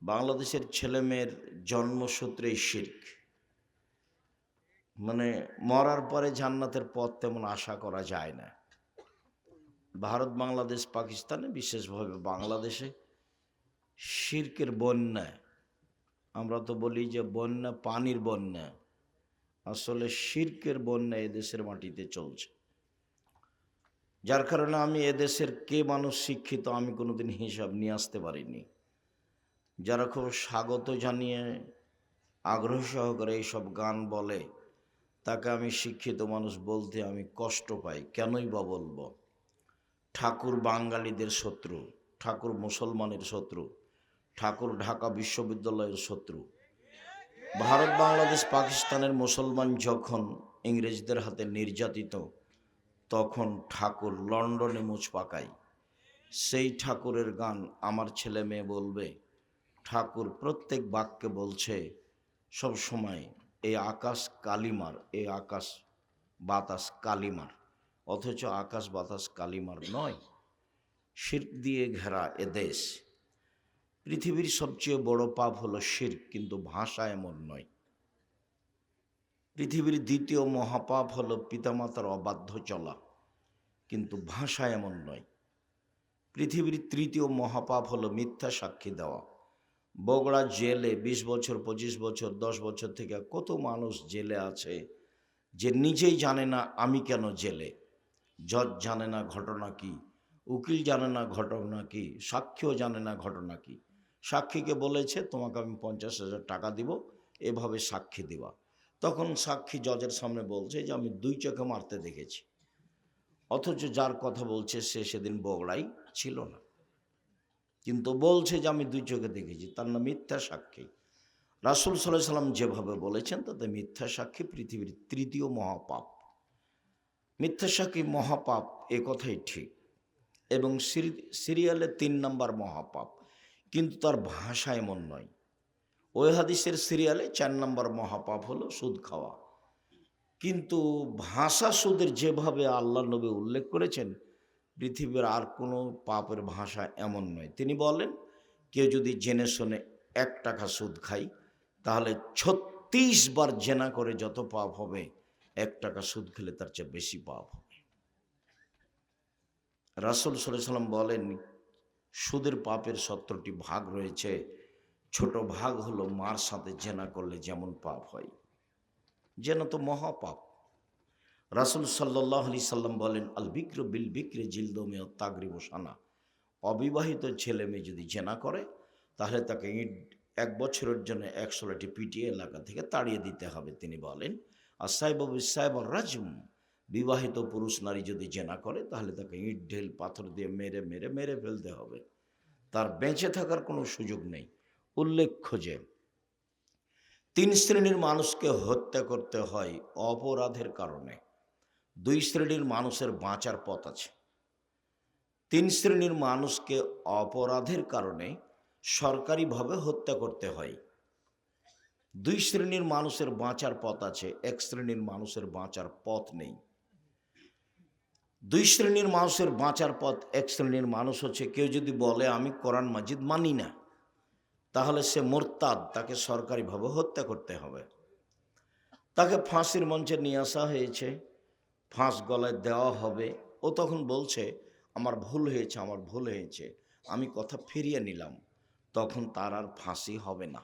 বাংলাদেশের ছেলেমেয়ের জন্মসূত্রেই শিরক। মানে মরার পরে জান্নাতের পথ তেমন আশা করা যায় না। ভারত, বাংলাদেশ, পাকিস্তানে, বিশেষভাবে বাংলাদেশে শিরকের বন্যা। আমরা তো বলি যে বন্যা পানির বন্যা, আসলে শিরকের বন্যা এদেশের মাটিতে চলছে। যার কারণে আমি এদেশের কে মানুষ শিক্ষিত আমি কোনোদিন হিসাব নিয়ে আসতে পারিনি। যারা খুব স্বাগত জানিয়ে আগ্রহ সহকারে এইসব গান বলে, তাকে আমি শিক্ষিত মানুষ বলতে আমি কষ্ট পাই। কেনই বা বলবো? ঠাকুর বাঙালিদের শত্রু, ঠাকুর মুসলমানের শত্রু, ঠাকুর ঢাকা বিশ্ববিদ্যালয়ের শত্রু। ভারত, বাংলাদেশ, পাকিস্তানের মুসলমান যখন ইংরেজদের হাতে নির্যাতিত, তখন ঠাকুর লন্ডনে মুচ পাকায়। সেই ঠাকুরের গান আমার ছেলে মেয়ে বলবে। ঠাকুর প্রত্যেক বাক্যে বলছে সব সময়, এই আকাশ কালিমার, এই আকাশ বাতাস কালিমার, অথচ আকাশ বাতাস কালিমার নয়। শিরক দিয়ে ঘেরা এদেশ। পৃথিবীর সবচেয়ে বড় পাপ হলো শিরক, কিন্তু ভাষা এমন নয়। পৃথিবীর দ্বিতীয় মহাপাপ হলো পিতামাতার অবাধ্য চলা, কিন্তু ভাষা এমন নয়। পৃথিবীর তৃতীয় মহাপাপ হলো মিথ্যা সাক্ষী দেওয়া। বগুড়া জেলে 20 বছর, 25 বছর, 10 বছর থেকে কত মানুষ জেলে আছে যে নিজেই জানে না আমি কেন জেলে। জজ জানে না ঘটনা কি, উকিল জানে না ঘটনা কি, সাক্ষীও জানে না ঘটনা কি। সাক্ষীকে বলেছে তোমাকে আমি 50,000 টাকা দিব, এভাবে সাক্ষী দিবা। তখন সাক্ষী জজের সামনে বলছে যে আমি 2 চোখে মারতে দেখেছি, অথচ যার কথা বলছে সে সেদিন বগুড়াই ছিল না, কিন্তু বলছে যে আমি 2 চোখে দেখেছি। তার নাম মিথ্যা সাক্ষী। রাসূল সাল্লাল্লাহু আলাইহি সাল্লাম যেভাবে বলেছেন তাতে মিথ্যা সাক্ষী পৃথিবীর তৃতীয় মহাপাপ। মিথ্যা সাক্ষী মহাপাপ, এ কথাই ঠিক, এবং সিরিয়ালে 3 নম্বর মহাপাপ, কিন্তু তার ভাষা এমন নয়। ওই হাদিসের সিরিয়ালে 4 নম্বর মহাপাপ হলো সুদ খাওয়া, কিন্তু ভাষা সুদের যেভাবে আল্লাহ নবী উল্লেখ করেছেন, পৃথিবীর আর কোনো পাপের ভাষা এমন নয়। তিনি বলেন, কেউ যদি জেনে শুনে 1 টাকা সুদ খায়, তাহলে 36 বার জেনা করে যত পাপ হবে, 1 টাকা সুদ খেলে তার চেয়ে বেশি পাপ হবে। রাসূল সাল্লাল্লাহু আলাইহি সাল্লাম বলেন, সুদের পাপের 17টি ভাগ রয়েছে। ছোট ভাগ হলো মার সাথে জেনা করলে যেমন পাপ হয়। জেনা তো মহাপাপ। রাসূল সাল্লাল্লাহু আলাইহি সাল্লাম বলেন, আল বিক্র বিল বিক্রে জিলদু মিয়াত তাগরিবু সানা। অবিবাহিত ছেলে মেয়ে যদি জেনা করে, তাহলে তাকে ইট 1 বছরের জন্য 100 লাঠি পিটিয়ে এলাকা থেকে তাড়িয়ে দিতে হবে। তিনি বলেন, আর সাইব বিসাইব রাজম। বিবাহিত পুরুষ নারী যদি জেনা করে, তাহলে তাকে ইট ঢেল পাথর দিয়ে মেরে মেরে মেরে ফেলতে হবে, তার বেঁচে থাকার কোনো সুযোগ নেই। উল্লেখ্য যে 3 শ্রেণীর মানুষকে হত্যা করতে হয় অপরাধের কারণে। 2 শ্রেণীর মানুষের বাঁচার পথ আছে। 3 শ্রেণীর মানুষকে অপরাধের কারণে সরকারিভাবে হত্যা করতে হয়। 2 শ্রেণীর মানুষের বাঁচার পথ আছে, 1 শ্রেণীর মানুষের বাঁচার পথ নেই। 2 শ্রেণীর মানুষের বাঁচার পথ, 1 শ্রেণীর মানুষ হচ্ছে, কেউ যদি বলে আমি কোরআন মাজিদ মানি না, তাহলে সে মোরতাদ, তাকে সরকারিভাবে হত্যা করতে হবে। তাকে ফাঁসির মঞ্চে নিয়ে আসা হয়েছে, ফাঁস গলায় দেওয়া হবে। ও তখন বলছে আমার ভুল হয়েছে, আমার ভুল হয়েছে, আমি কথা ফিরিয়ে নিলাম। তখন তার আর ফাঁসি হবে না।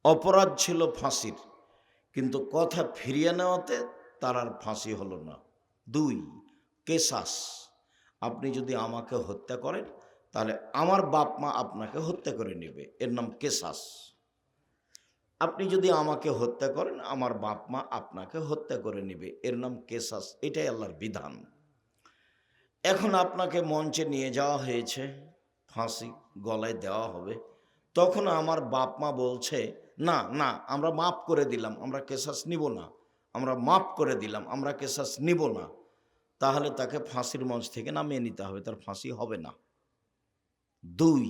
অপরাধ ছিল ফাঁসির, কিন্তু কথা ফিরিয়ে নেওয়াতে তার আর ফাঁসি হলো না। 2, কেসাস। আপনি যদি আমাকে হত্যা করেন, তাহলে আমার বাপ মা আপনাকে হত্যা করে নেবে, এর নাম কেসাস। আপনি যদি আমাকে হত্যা করেন, আমার বাপ মা আপনাকে হত্যা করে নেবে, এর নাম কেসাস। এটাই আল্লাহর বিধান। এখন আপনাকে মঞ্চে নিয়ে যাওয়া হয়েছে, ফাঁসি গলায় দেওয়া হবে। তখন আমার বাপ মা বলছে না না, আমরা মাফ করে দিলাম, আমরা কেসাস নিব না, আমরা মাফ করে দিলাম, আমরা কেসাস নিব না। তাহলে তাকে ফাঁসির মঞ্চ থেকে নামিয়ে নিতে হবে, তার ফাঁসি হবে না। 2,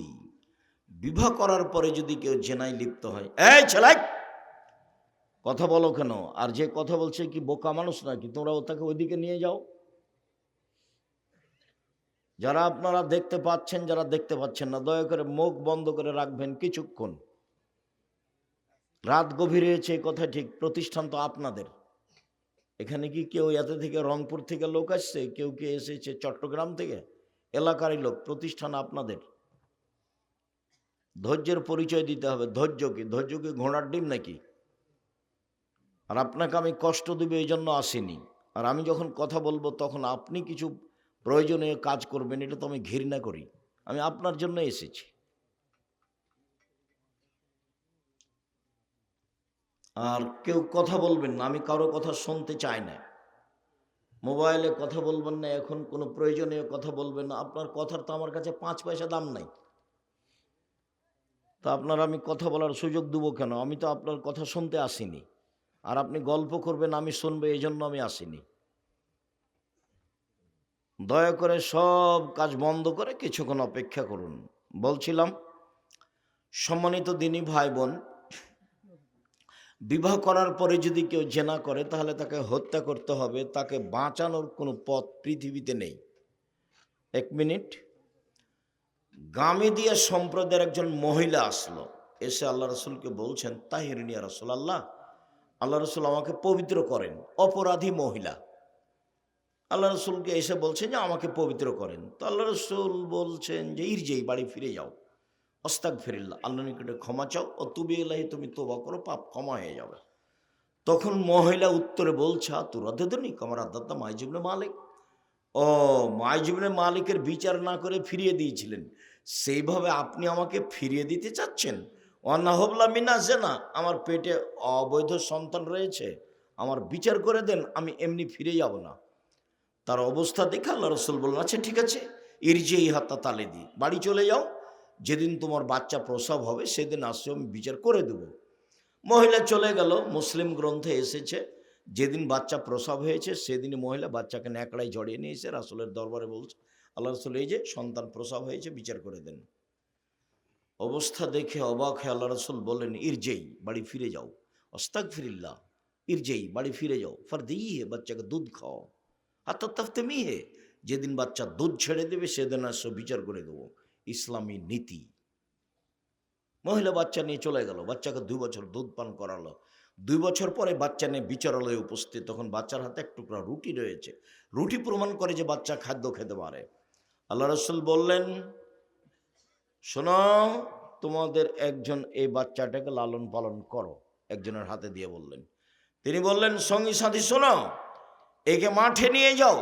বিবাহ করার পরে যদি কেউ জেনায় লিপ্ত হয়, এই ছেলে কথা বলো কেন? আর যে কথা বলছে কি বোকা মানুষ নাকি? তোমরা তাকে ওইদিকে নিয়ে যাও। যারা আপনারা দেখতে পাচ্ছেন, যারা দেখতে পাচ্ছেন না, দয়া করে মুখ বন্ধ করে রাখবেন কিছুক্ষণ। রাত গভীর হয়েছে, এই কথা ঠিক, প্রতিষ্ঠান তো আপনাদের। এখানে কি কেউ এত থেকে রংপুর থেকে লোক আসছে, কেউ কি এসেছে চট্টগ্রাম থেকে? এলাকারই লোক, প্রতিষ্ঠান আপনাদের। ধৈর্যের পরিচয় দিতে হবে। ধৈর্য কি? ধৈর্য কি ঘোড়ার ডিম নাকি? আর আপনাকে আমি কষ্ট দেবো এই জন্য আসিনি। আর আমি যখন কথা বলবো তখন আপনি কিছু প্রয়োজনীয় কাজ করবেন, এটা তো আমি ঘৃণা করি। আমি আপনার জন্য এসেছি। আর কেউ কথা বলবেন না, আমি কারো কথা শুনতে চাই না। মোবাইলে কথা বলবেন না, এখন কোনো প্রয়োজনীয় কথা বলবেন না। আপনার কথার তো আমার কাছে 5 পয়সা দাম নাই। তা আপনার আমি কথা বলার সুযোগ দেবো কেন? আমি তো আপনার কথা শুনতে আসিনি। আর আপনি গল্প করবেন, আমি শুনবো, এই জন্য আমি আসিনি। দয়া করে সব কাজ বন্ধ করে কিছুক্ষণ অপেক্ষা করুন। বলছিলাম, সম্মানিত দিনী ভাই বোন, বিবাহ করার পরে যদি কেউ জেনা করে তাহলে তাকে হত্যা করতে হবে। তাকে বাঁচানোর কোনো পথ পৃথিবীতে নেই। 1 মিনিট। গামেদিয়া সম্প্রদায়ের একজন মহিলা আসলো, এসে আল্লাহ রসুলকে বলছেন, তাহিরিনিয়া রসুল আল্লাহ, আল্লাহ রসুল আমাকে পবিত্র করেন। অপরাধী মহিলা আল্লাহ রসুলকে এসে বলছেন যে আমাকে পবিত্র করেন। তো আল্লাহ রসুল বলছেন যে ইরজেই, বাড়ি ফিরে যাও, আস্তাগফিরুল্লাহ, আল্লাহর নিকটে ক্ষমা চাও, ও তুবি ইলাইহি, তুমি তওবা করো, পাপ ক্ষমা হয়ে যাবে। তখন মহিলা উত্তরে বলছে, তুরাদ্দুনি কামা রাদ্দাতা মাইজ ইবনে মালিক। ও, মাইজ ইবনে মালিকের বিচার না করে ফিরিয়ে দিয়েছিলেন, সেইভাবে আপনি আমাকে ফিরিয়ে দিতে চাচ্ছেন? অনাহবলা মিনা জেনা, আমার পেটে অবৈধ সন্তান রয়েছে, আমার বিচার করে দেন, আমি এমনি ফিরে যাব না। তার অবস্থা দেখে আল্লাহ রসুল বললেন, আচ্ছা ঠিক আছে, ইরজে ইহাত্তা তালে দি, বাড়ি চলে যাও, যেদিন তোমার বাচ্চা প্রসব হবে সেদিন আসছে, আমি বিচার করে দেব। মহিলা চলে গেল। মুসলিম গ্রন্থে এসেছে, যেদিন বাচ্চা প্রসব হয়েছে সেদিনই মহিলা বাচ্চাকে ন্যাকড়ায় জড়িয়ে নিয়ে এসে রাসূলের দরবারে বলছে, আল্লাহ রসুল, এই যে সন্তান প্রসব হয়েছে, বিচার করে দেন। অবস্থা দেখে অবাক হয়ে আল্লাহ রসুল বললেন, ইরজেই, বাড়ি ফিরে যাও, আস্তাগফিরুল্লাহ, ইরজেই, বাড়ি ফিরে যাও, ফারদিহি, বাচ্চাকে দুধ খাও, আত্মতাফতেমি হে, যেদিন বাচ্চা দুধ ছেড়ে দেবে সেদিন আসো, বিচার করে দেবো। ইসলামী নীতি। মহিলা বাচ্চা নিয়ে চলে গেল, বাচ্চাকে 2 বছর দুধ পান করালো। 2 বছর পরে বাচ্চা নিয়ে বিচারালয়ে উপস্থিত, তখন বাচ্চার হাতে এক টুকরা রুটি রয়েছে। রুটি প্রমাণ করে যে বাচ্চা খাদ্য খেতে পারে। আল্লাহ রসুল বললেন, শোনো, তোমাদের একজন এই বাচ্চাটাকে লালন পালন করো। একজনের হাতে দিয়ে বললেন। তিনি বললেন, সঙ্গী সাথী শোনো, একে মাঠে নিয়ে যাও,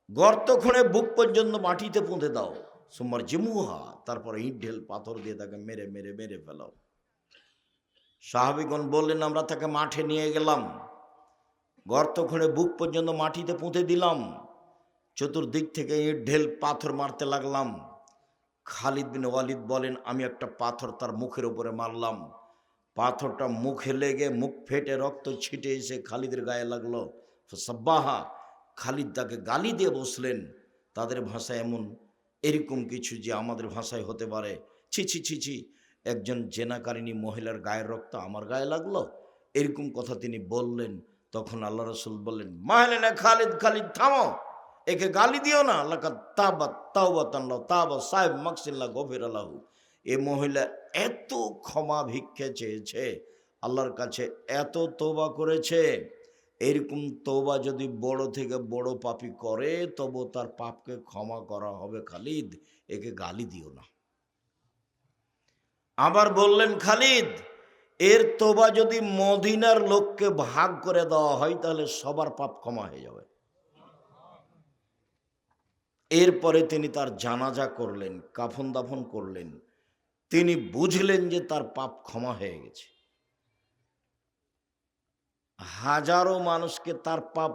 গর্ত খুঁড়ে বুক পর্যন্ত মাটিতে পুঁতে দাও, সুমার জিমুহা, তারপরে ইট ঢেল পাথর দিয়ে তাকে মেরে মেরে মেরে ফেলাও। সাহাবীগণ বললেন, আমরা তাকে মাঠে নিয়ে গেলাম, গর্ত খুঁড়ে বুক পর্যন্ত মাটিতে পুঁতে দিলাম, চতুর্দিক থেকে ইট ঢেল পাথর মারতে লাগলাম। খালিদ বিন ওয়ালিদ বলেন, আমি একটা পাথর তার মুখের উপরে মারলাম, পাথরটা মুখে লেগে মুখ ফেটে রক্ত ছিটে এসে খালিদের গায়ে লাগলো। সাব্বাহা, খালিদ তাকে গালি দিয়ে বসলেন। তাদের ভাষায় এরকম কিছু যে আমাদের ভাষায় হতে পারে, ছি ছি ছি ছি, একজন জেনাকারিনী মহিলার গায়ের রক্ত আমার গায়ে লাগলো, এরকম কথা তিনি বললেন। তখন আল্লাহ রসুল বললেন, মাহলেনা খালিদ, খালিদ থামো, একে গালি দিও না, আল্লাহ তাবা তাওবাতান তাবা সাহেব মাকসিল্লাহ গফির আল্লাহু। এ মহিলা এত ক্ষমা ভিক্ষে চেয়েছে আল্লাহর কাছে, এত তওবা করেছে, এরকম তওবা যদি বড় থেকে বড় পাপী করে তবু তার পাপকে ক্ষমা করা হবে। খালিদ, একে গালি দিও না। আবার বললেন, খালিদ, এর তওবা যদি মদিনার লোককে ভাগ করে দেওয়া হয় তাহলে সবার পাপ ক্ষমা হয়ে যাবে। এরপরে তিনি তার জানাজা করলেন, কাফন দাফন করলেন। তিনি বুঝলেন যে তার পাপ ক্ষমা হয়ে গেছে। হাজারো মানুষকে তার পাপ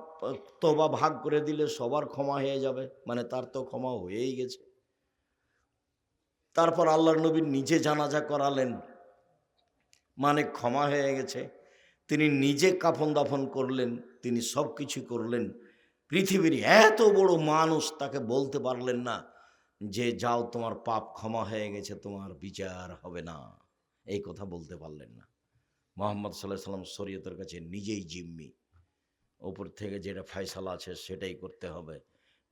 তওবা ভাগ করে দিলে সবার ক্ষমা হয়ে যাবে, মানে তার তো ক্ষমা হয়েই গেছে। তারপর আল্লাহর নবী নিজে জানাজা করালেন, মানে ক্ষমা হয়ে গেছে। তিনি নিজে কাফন দাফন করলেন, তিনি সব কিছু করলেন। পৃথিবীর এত বড় মানুষ তাকে বলতে পারলেন না যে যাও, তোমার পাপ ক্ষমা হয়ে গেছে, তোমার বিচার হবে না, এই কথা বলতে পারলেন না। মুহাম্মদ সাল্লাল্লাহু আলাইহি সাল্লাম শরীয়তের কাছে নিজেই জিম্মি, ওপর থেকে যেটা ফয়সালা আছে সেটাই করতে হবে।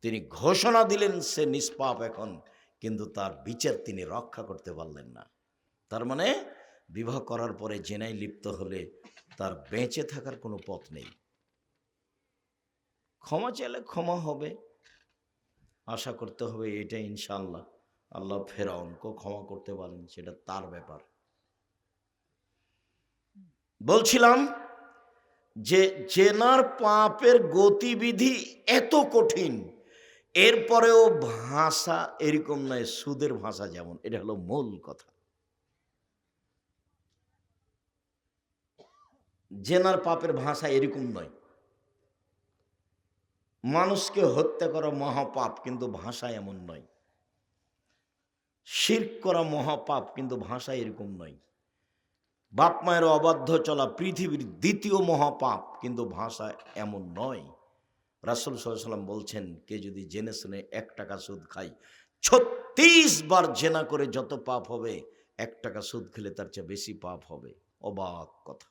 তিনি ঘোষণা দিলেন সে নিষ্পাপ এখন, কিন্তু তার বিচার তিনি রক্ষা করতে পারলেন না। তার মানে বিবাহ করার পরে জেনায় লিপ্ত হলে তার বেঁচে থাকার কোনো পথ নেই। ক্ষমা চাইলে ক্ষমা হবে, আশা করতে হবে এটা ইনশাআল্লাহ আল্লাহ ফেরাউনকে ক্ষমা করতে পারেন, সেটা তার ব্যাপার। বলছিলাম যে জেনার পাপের গতিবিধি এত কঠিন, এরপরেও ভাষা এরকম নয় সুদের ভাষা যেমন, এটা হলো মূল কথা। জেনার পাপের ভাষা এরকম নয়। মানুষকে হত্যা করা মহাপাপ, কিন্তু ভাষা এমন নয়। শিরক করা মহাপাপ, কিন্তু ভাষা এরকম নয়। বাপ মায়ের অবাধ্য চলা পৃথিবীর দ্বিতীয় মহাপাপ, কিন্তু ভাষা এমন নয়। রাসূল সাল্লাল্লাহু আলাইহি ওয়াসাল্লাম বলছেন, কে যদি জেনে শুনে 1 টাকা সুদ খায়, 36 বার জেনা করে যত পাপ হবে, 1 টাকা সুদ খেলে তার চেয়ে বেশি পাপ হবে। অবাক কথা।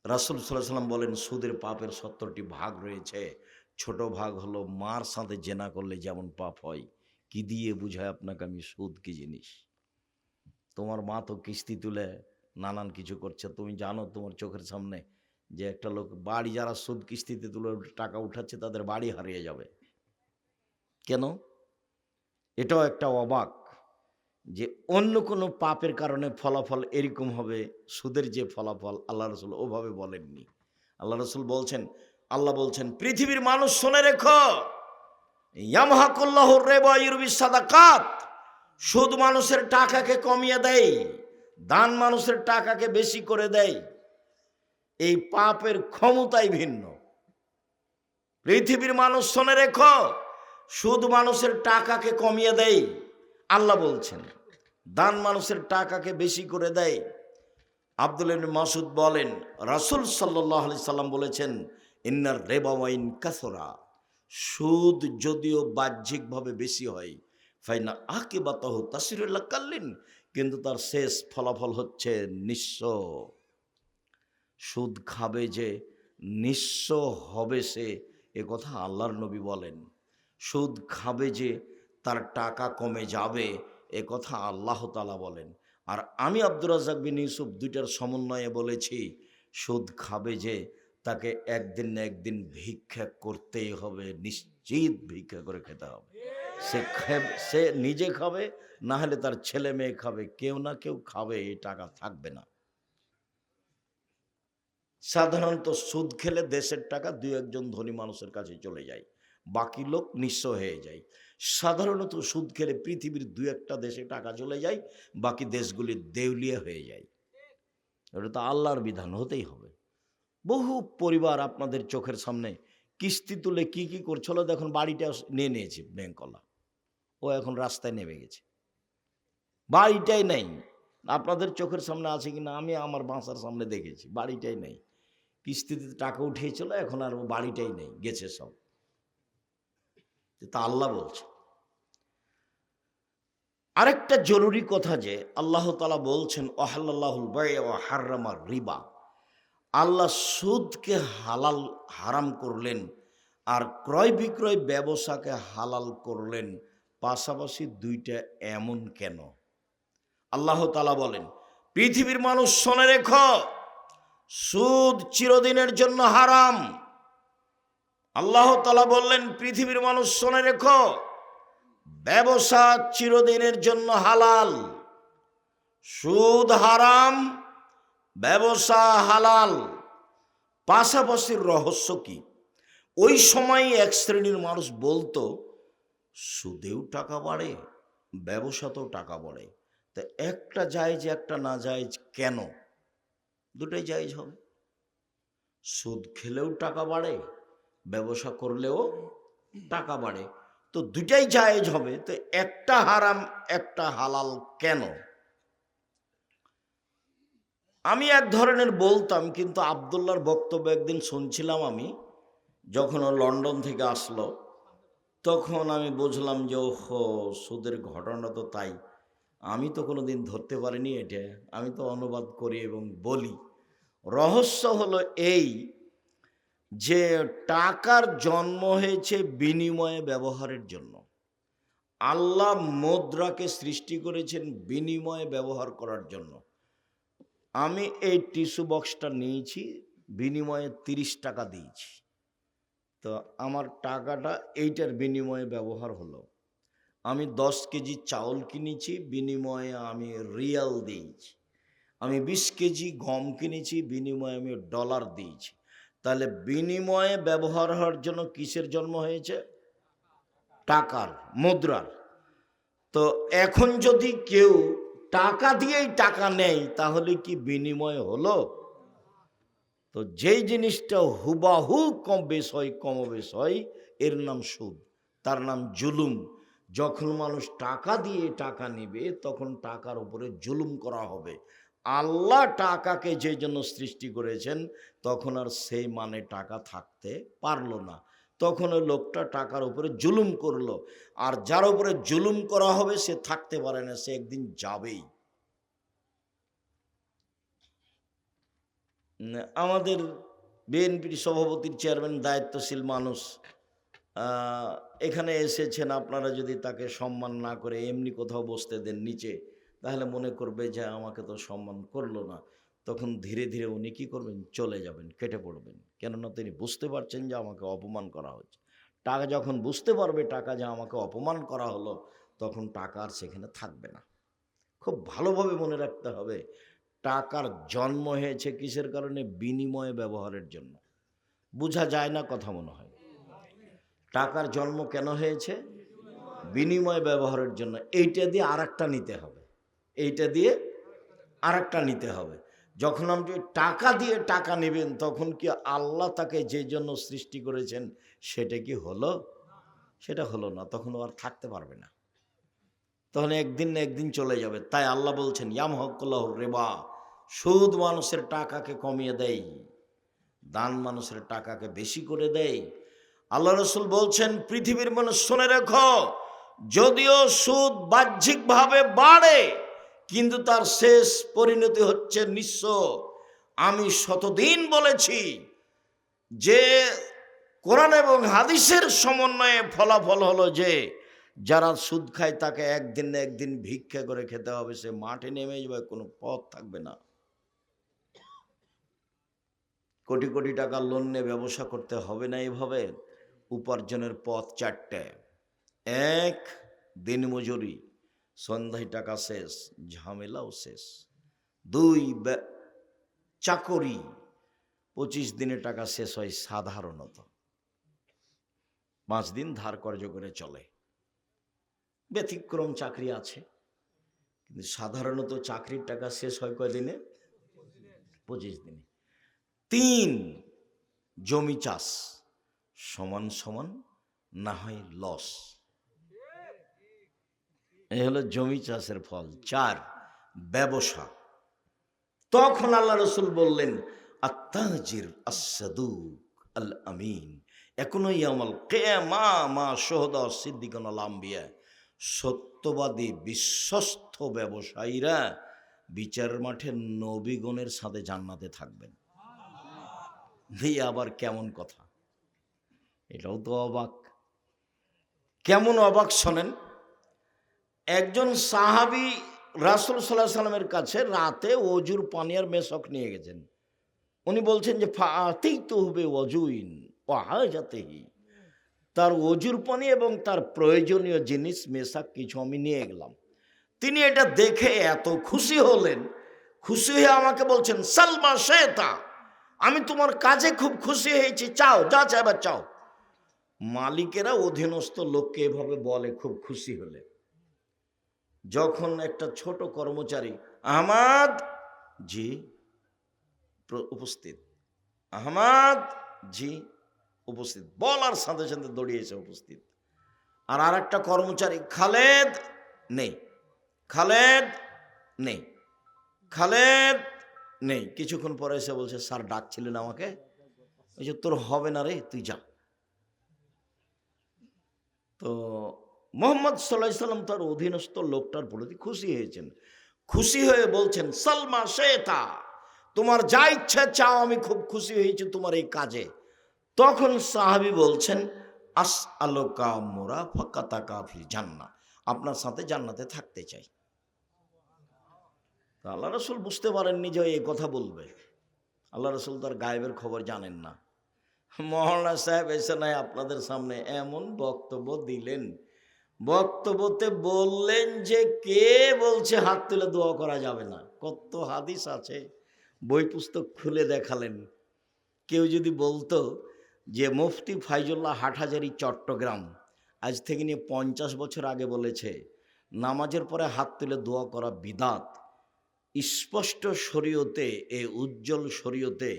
রাসূল সাল্লাল্লাহু আলাইহি ওয়াসাল্লাম বলেন, সুদের পাপের 70টি ভাগ রয়েছে। ছোট ভাগ হলো মার সাথে জেনা করলে যেমন পাপ হয়। কি দিয়ে বুঝায় আপনাকে আমি সুদ কি জিনিস? তোমার মা তো কিস্তি তুলে নানান কিছু করছে, তুমি জানো তোমার চোখের সামনে যে একটা লোক বাড়ি, যারা সুদ কিস্তিতে তুলে টাকা উঠাচ্ছে তাদের বাড়ি হারিয়ে যাবে। কেন? এটাও একটা অবাক যে অন্য কোনো পাপের কারণে ফলাফল এরকম হবে, সুদের যে ফলাফল আল্লাহ রসুল ওভাবে বলেননি। আল্লাহ রসুল বলছেন, আল্লাহ বলছেন, পৃথিবীর মানুষ শুনে রেখো, ইয়ামহাকুল্লাহুর রিবা ইউরবিস সাদাকাত, সুদ মানুষের টাকাকে কমিয়ে দেয়, দান মানুষের টাকাকে বেশি করে দেয়। এই পাপের ক্ষমতাই ভিন্ন। পৃথিবীর মানুষ শুনে রেখো, সুদ মানুষের টাকাকে কমিয়ে দেয় আল্লাহ বলছেন, দান মানুষের টাকাকে বেশি করে দেয়। আব্দুল্লাহ ইবনে মাসউদ বলেন, রাসূল সাল্লাল্লাহু আলাইহি সাল্লাম বলেছেন, ইন্নার রিবা ওয়াইন কাসরা, সুদ যদিও বাহ্যিকভাবে বেশি হয়, ফাইনা আকিবাতাহু তাসিরুল কাল্লিন, কিন্তু তার শেষ ফলাফল হচ্ছে নিঃস্ব। সুদ খাবে যে নিঃস্ব হবে সে, এ কথা আল্লাহর নবী বলেন। সুদ খাবে যে তার টাকা কমে যাবে, এ কথা আল্লাহ তাআলা বলেন। আর আমি আব্দুর রাজ্জাক বিন ইউসুফ দুইটার সমন্বয়ে বলেছি, সুদ খাবে যে তাকে একদিন না একদিন ভিক্ষা করতেই হবে, নিশ্চিত ভিক্ষা করে খেতে হবে। সে নিজে খাবে, না হলে তার ছেলে মেয়ে খাবে, কেউ না কেউ খাবে, এই টাকা থাকবে না। সাধারণত সুদ খেলে দেশের টাকা 2-1 ধনী মানুষের কাছে চলে যায়, বাকি লোক নিঃস্ব হয়ে যায়। সাধারণত সুদ খেলে পৃথিবীর 2-1টা দেশে টাকা চলে যায়, বাকি দেশগুলি দেউলিয়া হয়ে যায়। এটা তো আল্লাহর বিধান, হতেই হবে। বহু পরিবার আপনাদের চোখের সামনে কিস্তি তুলে কি কি করছিল, দেখুন বাড়িটা নিয়ে নিয়েছে ব্যাংকওয়ালা, ও এখন রাস্তায় নেমে গেছে, বাড়িটাই নেই। আপনাদের চোখের সামনে আছে কিনা আমি আমার বাসার সামনে দেখেছি, বাড়িটাই নেই। কিস্তিতে টাকা উঠিয়েছিল, এখন আর ও বাড়িটাই নেই, গেছে সব। তা আল্লাহ বলছে। আরেকটা জরুরি কথা যে আল্লাহ তাআলা বলছেন, ওয়াহাল্লাল্লাহুল বাই'a ওয়া হাররামার রিবা, আল্লাহ সুদকে হারাম করলেন আর ক্রয় বিক্রয় ব্যবসাকে হালাল করলেন। পাশাপাশি দুইটা এমন কেন? আল্লাহ তাআলা বলেন, পৃথিবীর মানুষ শুনে রেখো, সুদ চিরদিনের জন্য হারাম। আল্লাহ তাআলা বললেন, পৃথিবীর মানুষ শুনে রেখো, ব্যবসা চিরদিনের জন্য হালাল। সুদ হারাম, ব্যবসা হালাল। পাশাপাশির রহস্য কি? ওই সময় এক শ্রেণীর মানুষ বলতো, সুদেও টাকা বাড়ে, ব্যবসাতেও টাকা বাড়ে, তা একটা জায়েজ একটা না জায়েজ কেন? দুটাই জায়েজ হবে। সুদ খেলেও টাকা বাড়ে, ব্যবসা করলেও টাকা বাড়ে, তো দুটাই জায়েজ হবে, তো একটা হারাম একটা হালাল কেন? আমি এক ধরনের বলতাম, কিন্তু আব্দুল্লাহর বক্তব্য একদিন শুনছিলাম আমি, যখন ও লন্ডন থেকে আসলো, তখন আমি বুঝলাম যে ওহো, সুদের ঘটনা তো তাই। আমি তো কোনো দিন ধরতে পারিনি এটা, আমি তো অনুবাদ করি এবং বলি। রহস্য হলো এই, যে টাকার জন্ম হয়েছে বিনিময়ে ব্যবহারের জন্য। আল্লাহ মুদ্রাকে সৃষ্টি করেছেন বিনিময়ে ব্যবহার করার জন্য। আমি এই টিস্যু বক্সটা নিয়েছি, বিনিময়ে 30 টাকা দিয়েছি, তো আমার টাকাটা এইটার বিনিময়ে ব্যবহার হলো। আমি 10 কেজি চাউল কিনেছি, বিনিময়ে আমি রিয়াল দিয়েছি। আমি 20 কেজি গম কিনেছি, বিনিময়ে আমি ডলার দিয়েছি। তাহলে বিনিময়ে ব্যবহার হওয়ার জন্য কিসের জন্ম হয়েছে? টাকার, মুদ্রার। তো এখন যদি কেউ টাকা দিয়েই টাকা নেয় তাহলে কি বিনিময় হলো? তো যেই জিনিসটা হুবাহু কম বেশ হয় এর নাম সুদ, তার নাম জুলুম। যখন মানুষ টাকা দিয়ে টাকা নেবে তখন টাকার উপরে জুলুম করা হবে। আল্লাহ টাকাকে যে জন্য সৃষ্টি করেছেন তখন আর সেই মানে টাকা থাকতে পারলো না, তখন ওই লোকটা টাকার উপরে জুলুম করলো। আর যার উপরে জুলুম করা হবে সে থাকতে পারে না, সে একদিন যাবেই। আমাদের বিএনপির সভাপতির চেয়ারম্যান দায়িত্বশীল মানুষ এখানে এসেছেন, আপনারা যদি তাকে সম্মান না করে এমনি কোথাও বসতে দেন নিচে, তাহলে মনে করবে যে আমাকে তো সম্মান করলো না। তখন ধীরে ধীরে উনি কী করবেন? চলে যাবেন, কেটে পড়বেন। কেননা তিনি বুঝতে পারছেন যে আমাকে অপমান করা হচ্ছে। টাকা যখন বুঝতে পারবে টাকা যে আমাকে অপমান করা হলো, তখন টাকা আর সেখানে থাকবে না। খুব ভালোভাবে মনে রাখতে হবে, টাকার জন্ম হয়েছে কিসের কারণে? বিনিময়ে ব্যবহারের জন্য। বোঝা যায় না কথা মনে হয়। টাকার জন্ম কেন হয়েছে? বিনিময় ব্যবহারের জন্য। এইটা দিয়ে আরেকটা নিতে হবে, এইটা দিয়ে আরেকটা নিতে হবে। যখন আপনি টাকা দিয়ে টাকা নেবেন তখন কি আল্লাহ তাকে যে জন্য সৃষ্টি করেছেন সেটা কি হলো? সেটা হলো না, তখন আর থাকতে পারবে না, তখন একদিন না একদিন চলে যাবে। তাই আল্লাহ বলছেন ইয়ামহাকুল্লাহু রিবা, সুদ মানুষের টাকাকে কমিয়ে দেয়, দান মানুষের টাকাকে বেশি করে দেয়। আল্লাহ রসুল বলছেন পৃথিবীর মানুষ শুনে রেখো, যদিও সুদ বাহ্যিকভাবে বাড়ে কিন্তু তার শেষ পরিণতি হচ্ছে নিঃস্ব। আমি শতদিন বলেছি যে কোরআন এবং হাদিসের সমন্বয়ে ফলাফল হলো যে যারা সুদ খায় তাকে একদিন না একদিন ভিক্ষা করে খেতে হবে, সে মাঠে নেমে যাবে, কোনো পথ থাকবে না। কোটি কোটি টাকা লোন নিয়ে ব্যবসা করতে হবে না। এইভাবে উপার্জনের পথ 4টে। 1, দিনমজুরি, সন্ধ্যায় টাকা শেষ, ঝামেলাও শেষ। 2, চাকরি, 25 দিনে টাকা শেষ হয় সাধারণত, 5 দিন ধার কর্জ করে চলে। ব্যতিক্রম চাকরি আছে, কিন্তু সাধারণত চাকরির টাকা শেষ হয় কয়দিনে? 25 দিনে। 3, জমি চাষ, সমান সমান না হয় লস, এই হলো জমি চাষের ফল। 4, ব্যবসা। তখন আল্লাহ রসুল বললেন আত্তাজির আস-সাদুক আল আমিন এখনো ইয়ামাল কিয়ামা মা শুহাদা সিদ্দিকুন আল আম্বিয়া, সত্যবাদী বিশ্বস্ত ব্যবসায়ীরা বিচারের মাঠে নবীগণের সাথে জান্নাতে থাকবেন। এই আবার কেমন কথা? এটাও তো অবাক। কেমন অবাক শোনেন। একজন সাহাবী রাসূল সাল্লাল্লাহু আলাইহি সাল্লামের কাছে রাতে ওজুর পানি আর মেশক নিয়ে গেছেন। উনি বলছেন যে ফাআতাইতুহু বিওয়াজুইন ওয়া হাজাতিহি, তার ওজুর পানি এবং তার প্রয়োজনীয় জিনিস মেশাক কিছু আমি নিয়ে গেলাম। তিনি এটা দেখে এত খুশি হলেন, খুশি হয়ে আমাকে বলছেন সালমা শেতা, আমি তোমার কাজে খুব খুশি হয়েছি, চাও যা চাইবার চাও। মালিকেরা অধীনস্থ লোককে এভাবে বলে খুব খুশি হলে। যখন একটা ছোট কর্মচারী আহমদ জি উপস্থিত, আহমদ জি উপস্থিত বলার সাথে সাথে দৌড়িয়েছে উপস্থিত। আর একটা কর্মচারী খালেদ নেই, খালেদ নেই, খালেদ নেই। কিছুক্ষণ পরে এসে বলছে স্যার ডাকছিলেন আমাকে। ওই যে তোর হবে না রে, তুই যা। তো মুহাম্মদ সাল্লাল্লাহু আলাইহি সাল্লাম তার অধীনস্থ লোকটার প্রতি খুশি হয়েছেন, খুশি হয়ে বলছেন সালমা শেতা, তোমার যা ইচ্ছা চাও, আমি খুব খুশি হয়েছি তোমার এই কাজে। তখন সাহাবী বলছেন, আস আলোকা মোরা ফাকাতা কাফিল জান্নাহ, আপনার সাথে জান্নাতে থাকতে চাই। তো আল্লাহ রসুল বুঝতে পারেননি যে এই কথা বলবে। আল্লাহ রসুল তার গায়েবের খবর জানেন না। মৌলানা সাহেব এসে নাই আপনাদের সামনে এমন বক্তব্য দিলেন, বক্তব্যতে বললেন যে কে বলছে হাত তুলে দোয়া করা যাবে না? কত হাদিস আছে, বই পুস্তক খুলে দেখালেন। কেউ যদি বলতো যে মুফতি ফাইজুল্লাহ হাটহাজারী চট্টগ্রাম আজ থেকে নিয়ে 50 বছর আগে বলেছে নামাজের পরে হাত তুলে দোয়া করা বিদাত, স্পষ্ট শরীয়তে, এই উজ্জ্বল শরীয়তে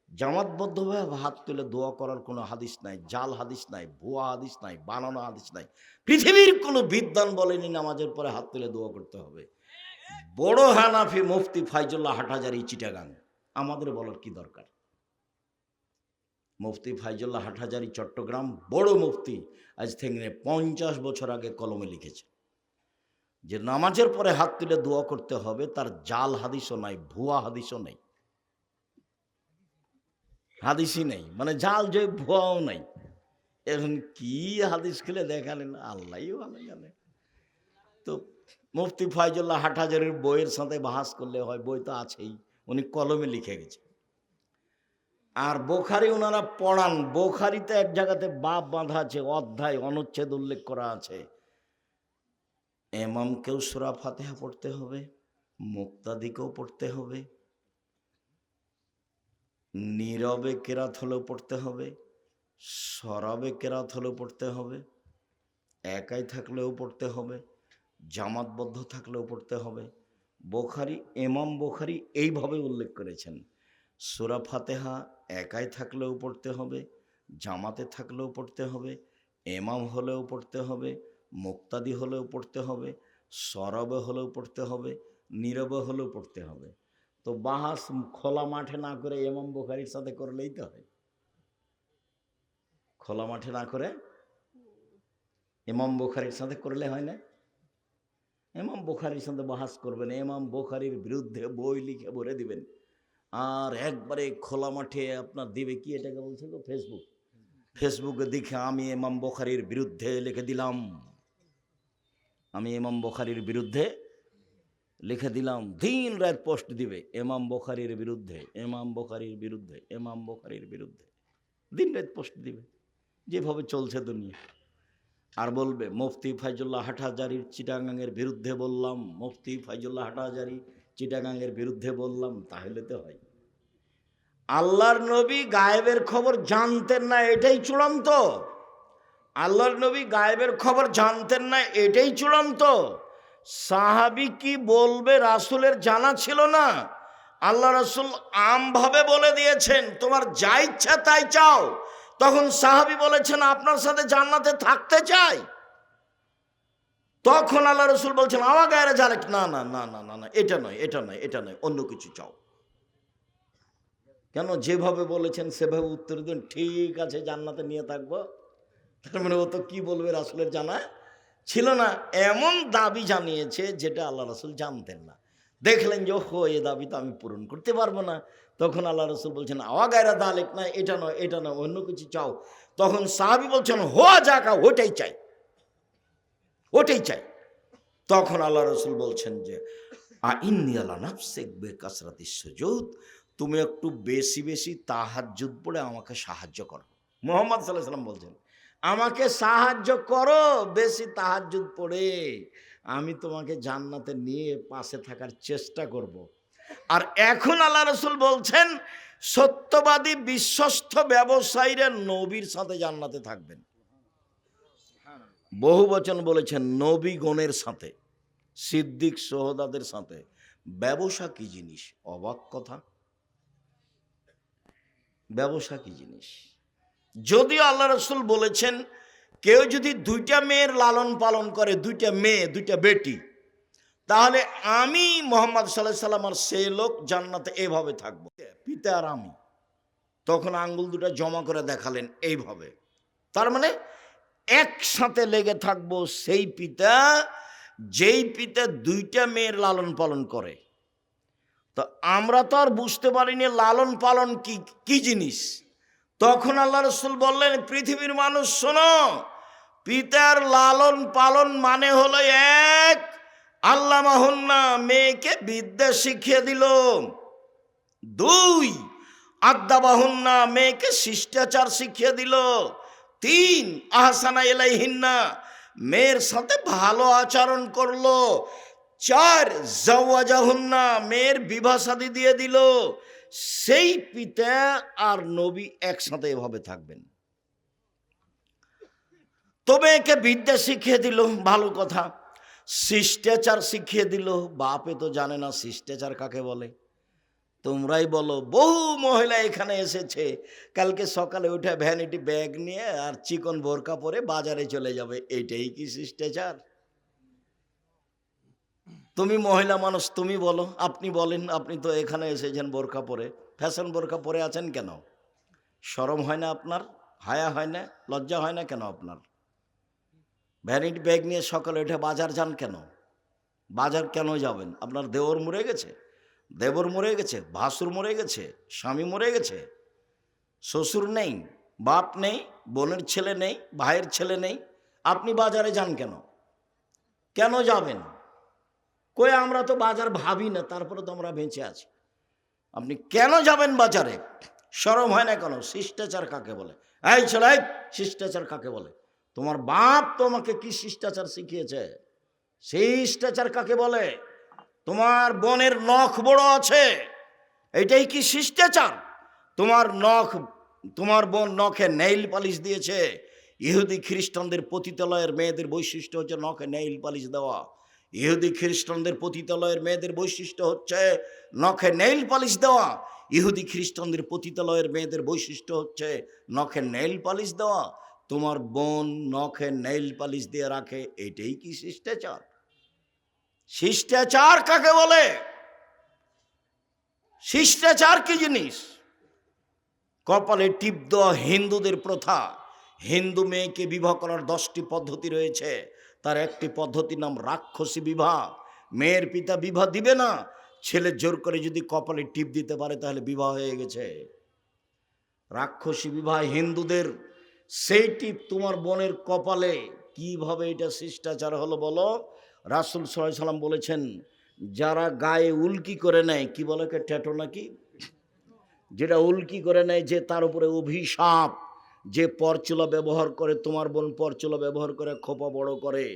জামাতবদ্ধভাবে হাত তুলে দোয়া করার কোনো হাদিস নাই, জাল হাদিস নাই, ভুয়া হাদিস নাই, বানানো হাদিস নাই। পৃথিবীর কোনো বিদ্বান বলেনি নামাজের পরে হাত তুলে দোয়া করতে হবে। বড় হানাফি মুফতি ফাইজুল্লাহ হাটহাজারী চিটাগাং, আমাদের বলার কি দরকার? মুফতি ফাইজুল্লাহ হাটহাজারী চট্টগ্রাম বড় মুফতি, আজ থেকে 50 বছর আগে কলমে লিখেছে যে নামাজের পরে হাত তুলে দোয়া করতে হবে। তার জাল হাদিসও নাই, ভুয়া হাদিসও নেই, হাদিসই নেই, মানে জাল জয় ভুয়াও নাই। এখন কি হাদিস খুলে দেখালেন আল্লাহই ভালো জানে। তো মুফতি ফাইজুল্লাহ হাটহাজারীর বইয়ের সাথে বাহাস করলে হয়, বই তো আছেই, উনি কলমে লিখে গেছে। আর বোখারি ওনারা পড়ান, বোখারিতে এক জায়গাতে বাপ বাঁধা আছে, অধ্যায় অনুচ্ছেদ উল্লেখ করা আছে, ইমামকেও সূরা ফাতিহা পড়তে হবে, মুক্তাদিকেও পড়তে হবে, নীরবে কেরাত হলেও পড়তে হবে, সরাবে কেরাত হলেও পড়তে হবে, একাই থাকলেও পড়তে হবে, জামাতবদ্ধ থাকলেও পড়তে হবে। বোখারি, ইমাম বোখারি এইভাবে উল্লেখ করেছেন, সূরা ফাতিহা একাই থাকলেও পড়তে হবে, জামাতে থাকলেও পড়তে হবে, ইমাম হলেও পড়তে হবে, মুক্তাদি হলেও পড়তে হবে, সরবে হলেও পড়তে হবে, নীরবে হলেও পড়তে হবে। তো বাহাস খোলা মাঠে না করে ইমাম বুখারীর সাথে করলেই তো হয়। খোলা মাঠে না করে ইমাম বুখারীর সাথে করলে হয় না? ইমাম বুখারীর সাথে বাহাস করবেন, ইমাম বুখারীর বিরুদ্ধে বই লিখে ভরে দিবেন, আর একবারে খোলা মাঠে আপনার দিবে কি, এটাকে বলছে তো ফেসবুক, ফেসবুকে দেখে আমি ইমাম বুখারীর বিরুদ্ধে লিখে দিলাম, আমি ইমাম বুখারীর বিরুদ্ধে লিখে দিলাম, দিন রাত পোস্ট দিবে ইমাম বুখারীর বিরুদ্ধে, ইমাম বুখারীর বিরুদ্ধে, ইমাম বুখারীর বিরুদ্ধে, দিন রাত পোস্ট দিবে, যেভাবে চলছে দুনিয়া। আর বলবে মুফতি ফাইজুল্লাহ হাটহাজারীর চিটাগাংয়ের বিরুদ্ধে বললাম, মুফতি ফাইজুল্লাহ হাটহাজারী চিটাগাংয়ের বিরুদ্ধে বললাম, তাহলে তো হয়। আল্লাহর নবী গায়েবের খবর জানতেন না, এটাই চূড়ান্ত। আল্লাহর নবী গায়েবের খবর জানতেন না, এটাই চূড়ান্ত। সাহাবী কি বলবে রাসূলের জানা ছিল না? আল্লাহ রাসূল আমভাবে বলে দিয়েছেন তোমার যা ইচ্ছা তাই চাও। তখন সাহাবী বলেছেন আপনার সাথে জান্নাতে থাকতে চাই। তখন আল্লাহ রাসূল বলছেন আওয়া গায়রা জালেক, না না না না না না, এটা নয়, এটা নয়, এটা নয়, অন্য কিছু চাও। কেন? যেভাবে বলেছেন সেভাবে উত্তর দিন, ঠিক আছে জান্নাতে নিয়ে থাকবো। তার মানে ও তো কি বলবে রাসূলের জানা ছিল না, এমন দাবি জানিয়েছে যেটা আল্লাহ রাসূল জানতেন না। দেখলেন যে ওহো, এ দাবি তো আমি পূরণ করতে পারবো না। তখন আল্লাহ রাসূল বলছেন আওয়া গায়রা দালেক, না এটা নয়, এটা নয়, অন্য কিছু চাও। তখন সাহাবী বলছেন হোয়া যাকা, ওটাই চাই, ওটাই চাই। তখন আল্লাহ রাসূল বলছেন যে ইন্নী আলা নাফসিক বিকাসরাতিস সুজুদ, তুমি একটু বেশি বেশি তাহাজ্জুদ পড়ে আমাকে সাহায্য করো। মুহাম্মদ সাল্লাল্লাহু আলাইহি ওয়াসাল্লাম বলছেন আমাকে সাহায্য করো বেশি তাহাজ্জুদ পড়ে, আমি তোমাকে জান্নাতে নিয়ে পাশে থাকার চেষ্টা করব। আর এখন আল্লাহ রাসূল বলছেন সত্যবাদী বিশ্বস্ত ব্যবসায়ীরা নবীর সাথে জান্নাতে থাকবেন। বহু বচন বলেছেন নবীগণের সাথে, সিদ্দিক সোহদাদের সাথে। ব্যবসা কি জিনিস? অবাক কথা, ব্যবসা কি জিনিস? যদিও আল্লাহ রাসূল বলেছেন কেউ যদি 2টা মেয়ের লালন পালন করে, 2টা মেয়ে 2টা বেটি, তাহলে আমি মুহাম্মদ সাল্লাল্লাহু আলাইহি সাল্লাম আর সে লোক জান্নাতে এভাবে থাকবো, পিতা আর আমি। তখন আঙ্গুল 2টা জমা করে দেখালেন এইভাবে, তার মানে একসাথে লেগে থাকবো সেই পিতা যেই পিতা 2টা মেয়ের লালন পালন করে। তো আমরা তো আর বুঝতে পারিনি লালন পালন কি কি জিনিস। তখন আল্লাহ রসুল বললেন, পৃথিবীর মানুষ শোনো, পিতার লালন পালন মানে হলো এক, আল্লাহ মাহুন্না মেয়েকে বিদ্যা শিখিয়ে দিল, দুই আদ্দাবাহুন্না মেয়েকে শিষ্টাচার শিখিয়ে দিল, তিন আহসানা ইলাইহিন্না মেয়ের সাথে ভালো আচরণ করলো, চার জাওয়াজাহুন্না মেয়ের বিবাহ শাদী দিয়ে দিল। সেই পিতা আর নবী একসাথে এভাবে থাকবেন। তো মেয়েকে বিদ্যা শিখিয়ে দিল, ভালো কথা, শিষ্টাচার শিখিয়ে দিল। বাপে তো জানে না শিষ্টাচার কাকে বলে, তোমরাই বলো। বহু মহিলা এখানে এসেছে, কালকে সকালে উঠে ভ্যানিটি ব্যাগ নিয়ে আর চিকন বোরকা পরে বাজারে চলে যাবে, এইটাই কি শিষ্টাচার? তুমি মহিলা মানুষ, তুমি বলো, আপনি বলেন, আপনি তো এখানে এসেছেন বোরকা পরে, ফ্যাশন বোরকা পরে আছেন কেন? শরম হয় না আপনার? হায়া হয় না? লজ্জা হয় না কেন আপনার? ভ্যানিটি ব্যাগ নিয়ে সকালে উঠে বাজার যান কেন? বাজার কেন যাবেন? আপনার দেওর মরে গেছে, দেবর মরে গেছে, ভাসুর মরে গেছে, স্বামী মরে গেছে, শ্বশুর নেই, বাপ নেই, বোনের ছেলে নেই, ভাইয়ের ছেলে নেই, আপনি বাজারে যান কেন? কেন যাবেন? কই আমরা তো বাজার ভাবি না, তারপরে তো আমরা বেঁচে আছি। আপনি কেন যাবেন বাজারে? শরম হয় না কেন? শিষ্টাচার কাকে বলে? এই ছেলে, শিষ্টাচার কাকে বলে? তোমার বাপ তোমাকে কি শিষ্টাচার শিখিয়েছে? শিষ্টাচার কাকে বলে? তোমার বোনের নখ বড় আছে, এইটাই কি শিষ্টাচার? তোমার বোন নখে নেইল পালিশ দিয়েছে। ইহুদি খ্রিস্টানদের পতিতালয়ের মেয়েদের বৈশিষ্ট্য হচ্ছে নখে নেইল পালিশ দেওয়া। ইহুদি খ্রিস্টানদের পতিতালয়ের মেয়েদের বৈশিষ্ট্য হচ্ছে নখে নেইল পালিশ দেওয়া। ইহুদি খ্রিস্টানদের পতিতালয়ের মেয়েদের বৈশিষ্ট্য হচ্ছে নখে নেইল পালিশ দেওয়া। তোমার বোন নখে নেইল পালিশ দিয়ে রাখে, এটাই কি শিষ্টাচার? শিষ্টাচার কাকে বলে? শিষ্টাচার কি জিনিস? কপালে টিপ দেওয়া হিন্দুদের প্রথা। হিন্দু মেয়েকে বিবাহ করার 10টি পদ্ধতি রয়েছে, তার একটি পদ্ধতির নাম রাক্ষসী বিবাহ। মেয়ের পিতা বিবাহ দিবে না, ছেলে জোর করে যদি কপালে টিপ দিতে পারে তাহলে বিবাহ হয়ে গেছে। রাক্ষসী বিবাহ হিন্দুদের। সেই টিপ তোমার বোনের কপালে, কিভাবে এটা শিষ্টাচার হলো বলো? রাসূল সাল্লাল্লাহু আলাইহি সাল্লাম বলেছেন, যারা গায়ে উল্কি করে নেয়, কি বলে, ট্যাটু নাকি, যেটা উল্কি করে নেয়, যে তার উপরে অভিশাপ। যে পরচুলা ব্যবহার করে, তোমার বোন পরচুলা ব্যবহার করে খোপা বড় করে,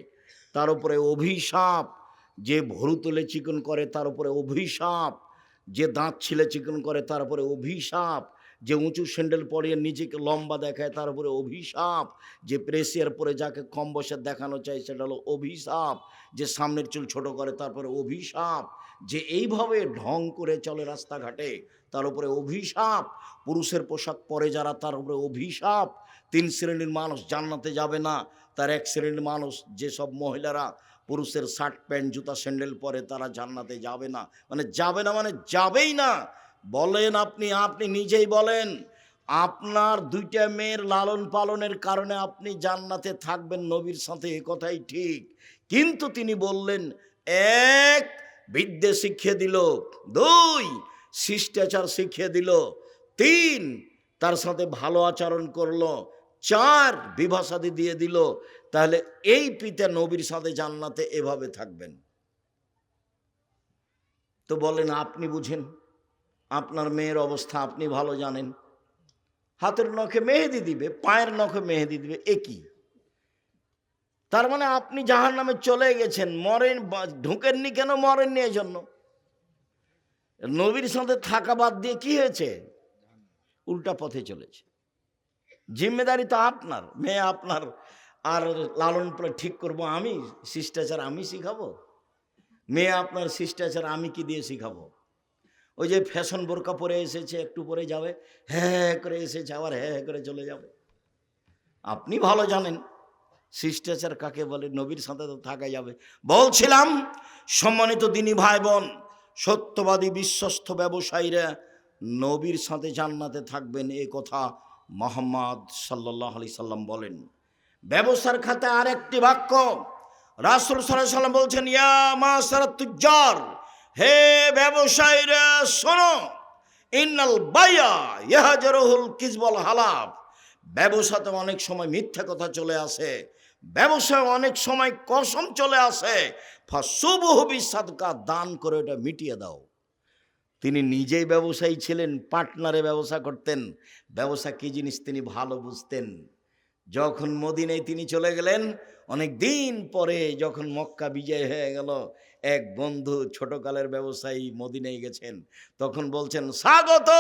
তার উপরে অভিশাপ। যে ভরু তুলে চিকন করে, তার উপরে অভিশাপ। যে দাঁত ছিলে চিকন করে, তার উপরে অভিশাপ। যে উঁচু স্যান্ডেল পরিয়ে নিজেকে লম্বা দেখায়, তার উপরে অভিশাপ। যে প্রেসিয়ার পরে যাকে কম বয়সে দেখানো চায়, সেটা হলো অভিশাপ। যে সামনের চুল ছোট করে, তারপরে অভিশাপ। যে এইভাবে ঢং করে চলে রাস্তাঘাটে, তার উপরে অভিশাপ। পুরুষের পোশাক পরে যারা, তার উপরে অভিশাপ। 3 শ্রেণীর মানুষ জান্নাতে যাবে না। তার 1 শ্রেণীর মানুষ, যেসব মহিলারা পুরুষের শার্ট প্যান্ট জুতা স্যান্ডেল পরে, তারা জান্নাতে যাবে না। মানে যাবে না, মানে যাবেই না। বলেন আপনি নিজেই বলেন, আপনার 2টা মেয়ের লালন পালনের কারণে আপনি জান্নাতে থাকবেন নবীর সাথে, এ কথাই ঠিক। কিন্তু তিনি বললেন, 1 বিদ্যা শিখিয়ে দিল, 2 শিষ্টাচার শিখিয়ে দিল, 3 তার সাথে ভালো আচরণ করলো, 4 বিবাহ শাদী দিয়ে দিল। তাহলে এই পিতা নবীর সাথে জান্নাতে এভাবে থাকবেন। তো বলেন, আপনি বুঝেন, আপনার মেয়ের অবস্থা আপনি ভালো জানেন। হাতের নখে মেহেদি দিবে, পায়ের নখে মেহেদি দিবে, একই। তার মানে আপনি জাহান্নামে চলে গেছেন। মরেন, ঢুকেননি কেন? মরেননি এই জন্য। নবীর সাথে থাকা বাদ দিয়ে কি হয়েছে? উল্টা পথে চলেছে। জিম্মেদারি তো আপনার, মেয়ে আপনার। আর লালন পালন ঠিক করবো আমি, শিষ্টাচার আমি শিখাবো? মেয়ে আপনার, শিষ্টাচার আমি কি দিয়ে শিখাবো? ওই যে ফ্যাশন বোরকা পরে এসেছে, একটু পরে যাবে, হ্যাঁ করে এসেছে, আবার হ্যাঁ করে চলে যাবে। আপনি ভালো জানেন শিষ্টাচার কাকে বলে, নবীর সাথে তো থাকা যাবে। বলছিলাম, সম্মানিত দিনী ভাই বোন, সত্যবাদী বিশ্বস্ত ব্যবসায়ীরা নবীর সাথে জান্নাতে থাকবেন, এ কথা মুহাম্মদ সাল্লাল্লাহু আলাইহি সাল্লাম বলেন। ব্যবসার খাতে আরেকটি বাক্য রাসূল সাল্লাল্লাহু আলাইহি সাল্লাম বলছেন, ইয়া মাশারাত তুজ্জার, হে ব্যবসায়ীরা শোনো, ইন্নাল বাইয়া ইয়াহজারুহুল কিজবুল হালাফ, ব্যবসাতে অনেক সময় মিথ্যা কথা চলে আসে, ব্যবসায় অনেক সময় কসম চলে আসে। ফাসুবহু বিসাদকা, দান করে ওটা মিটিয়ে দাও। তিনি নিজেই ব্যবসায়ী ছিলেন, পার্টনারে ব্যবসা করতেন, ব্যবসা কী জিনিস তিনি ভালো বুঝতেন। যখন মদিনায় তিনি চলে গেলেন, অনেক দিন পরে যখন মক্কা বিজয় হয়ে গেল, এক বন্ধু ছোটকালের ব্যবসায়ী মদিনায় গেছেন, তখন বলছেন স্বাগত,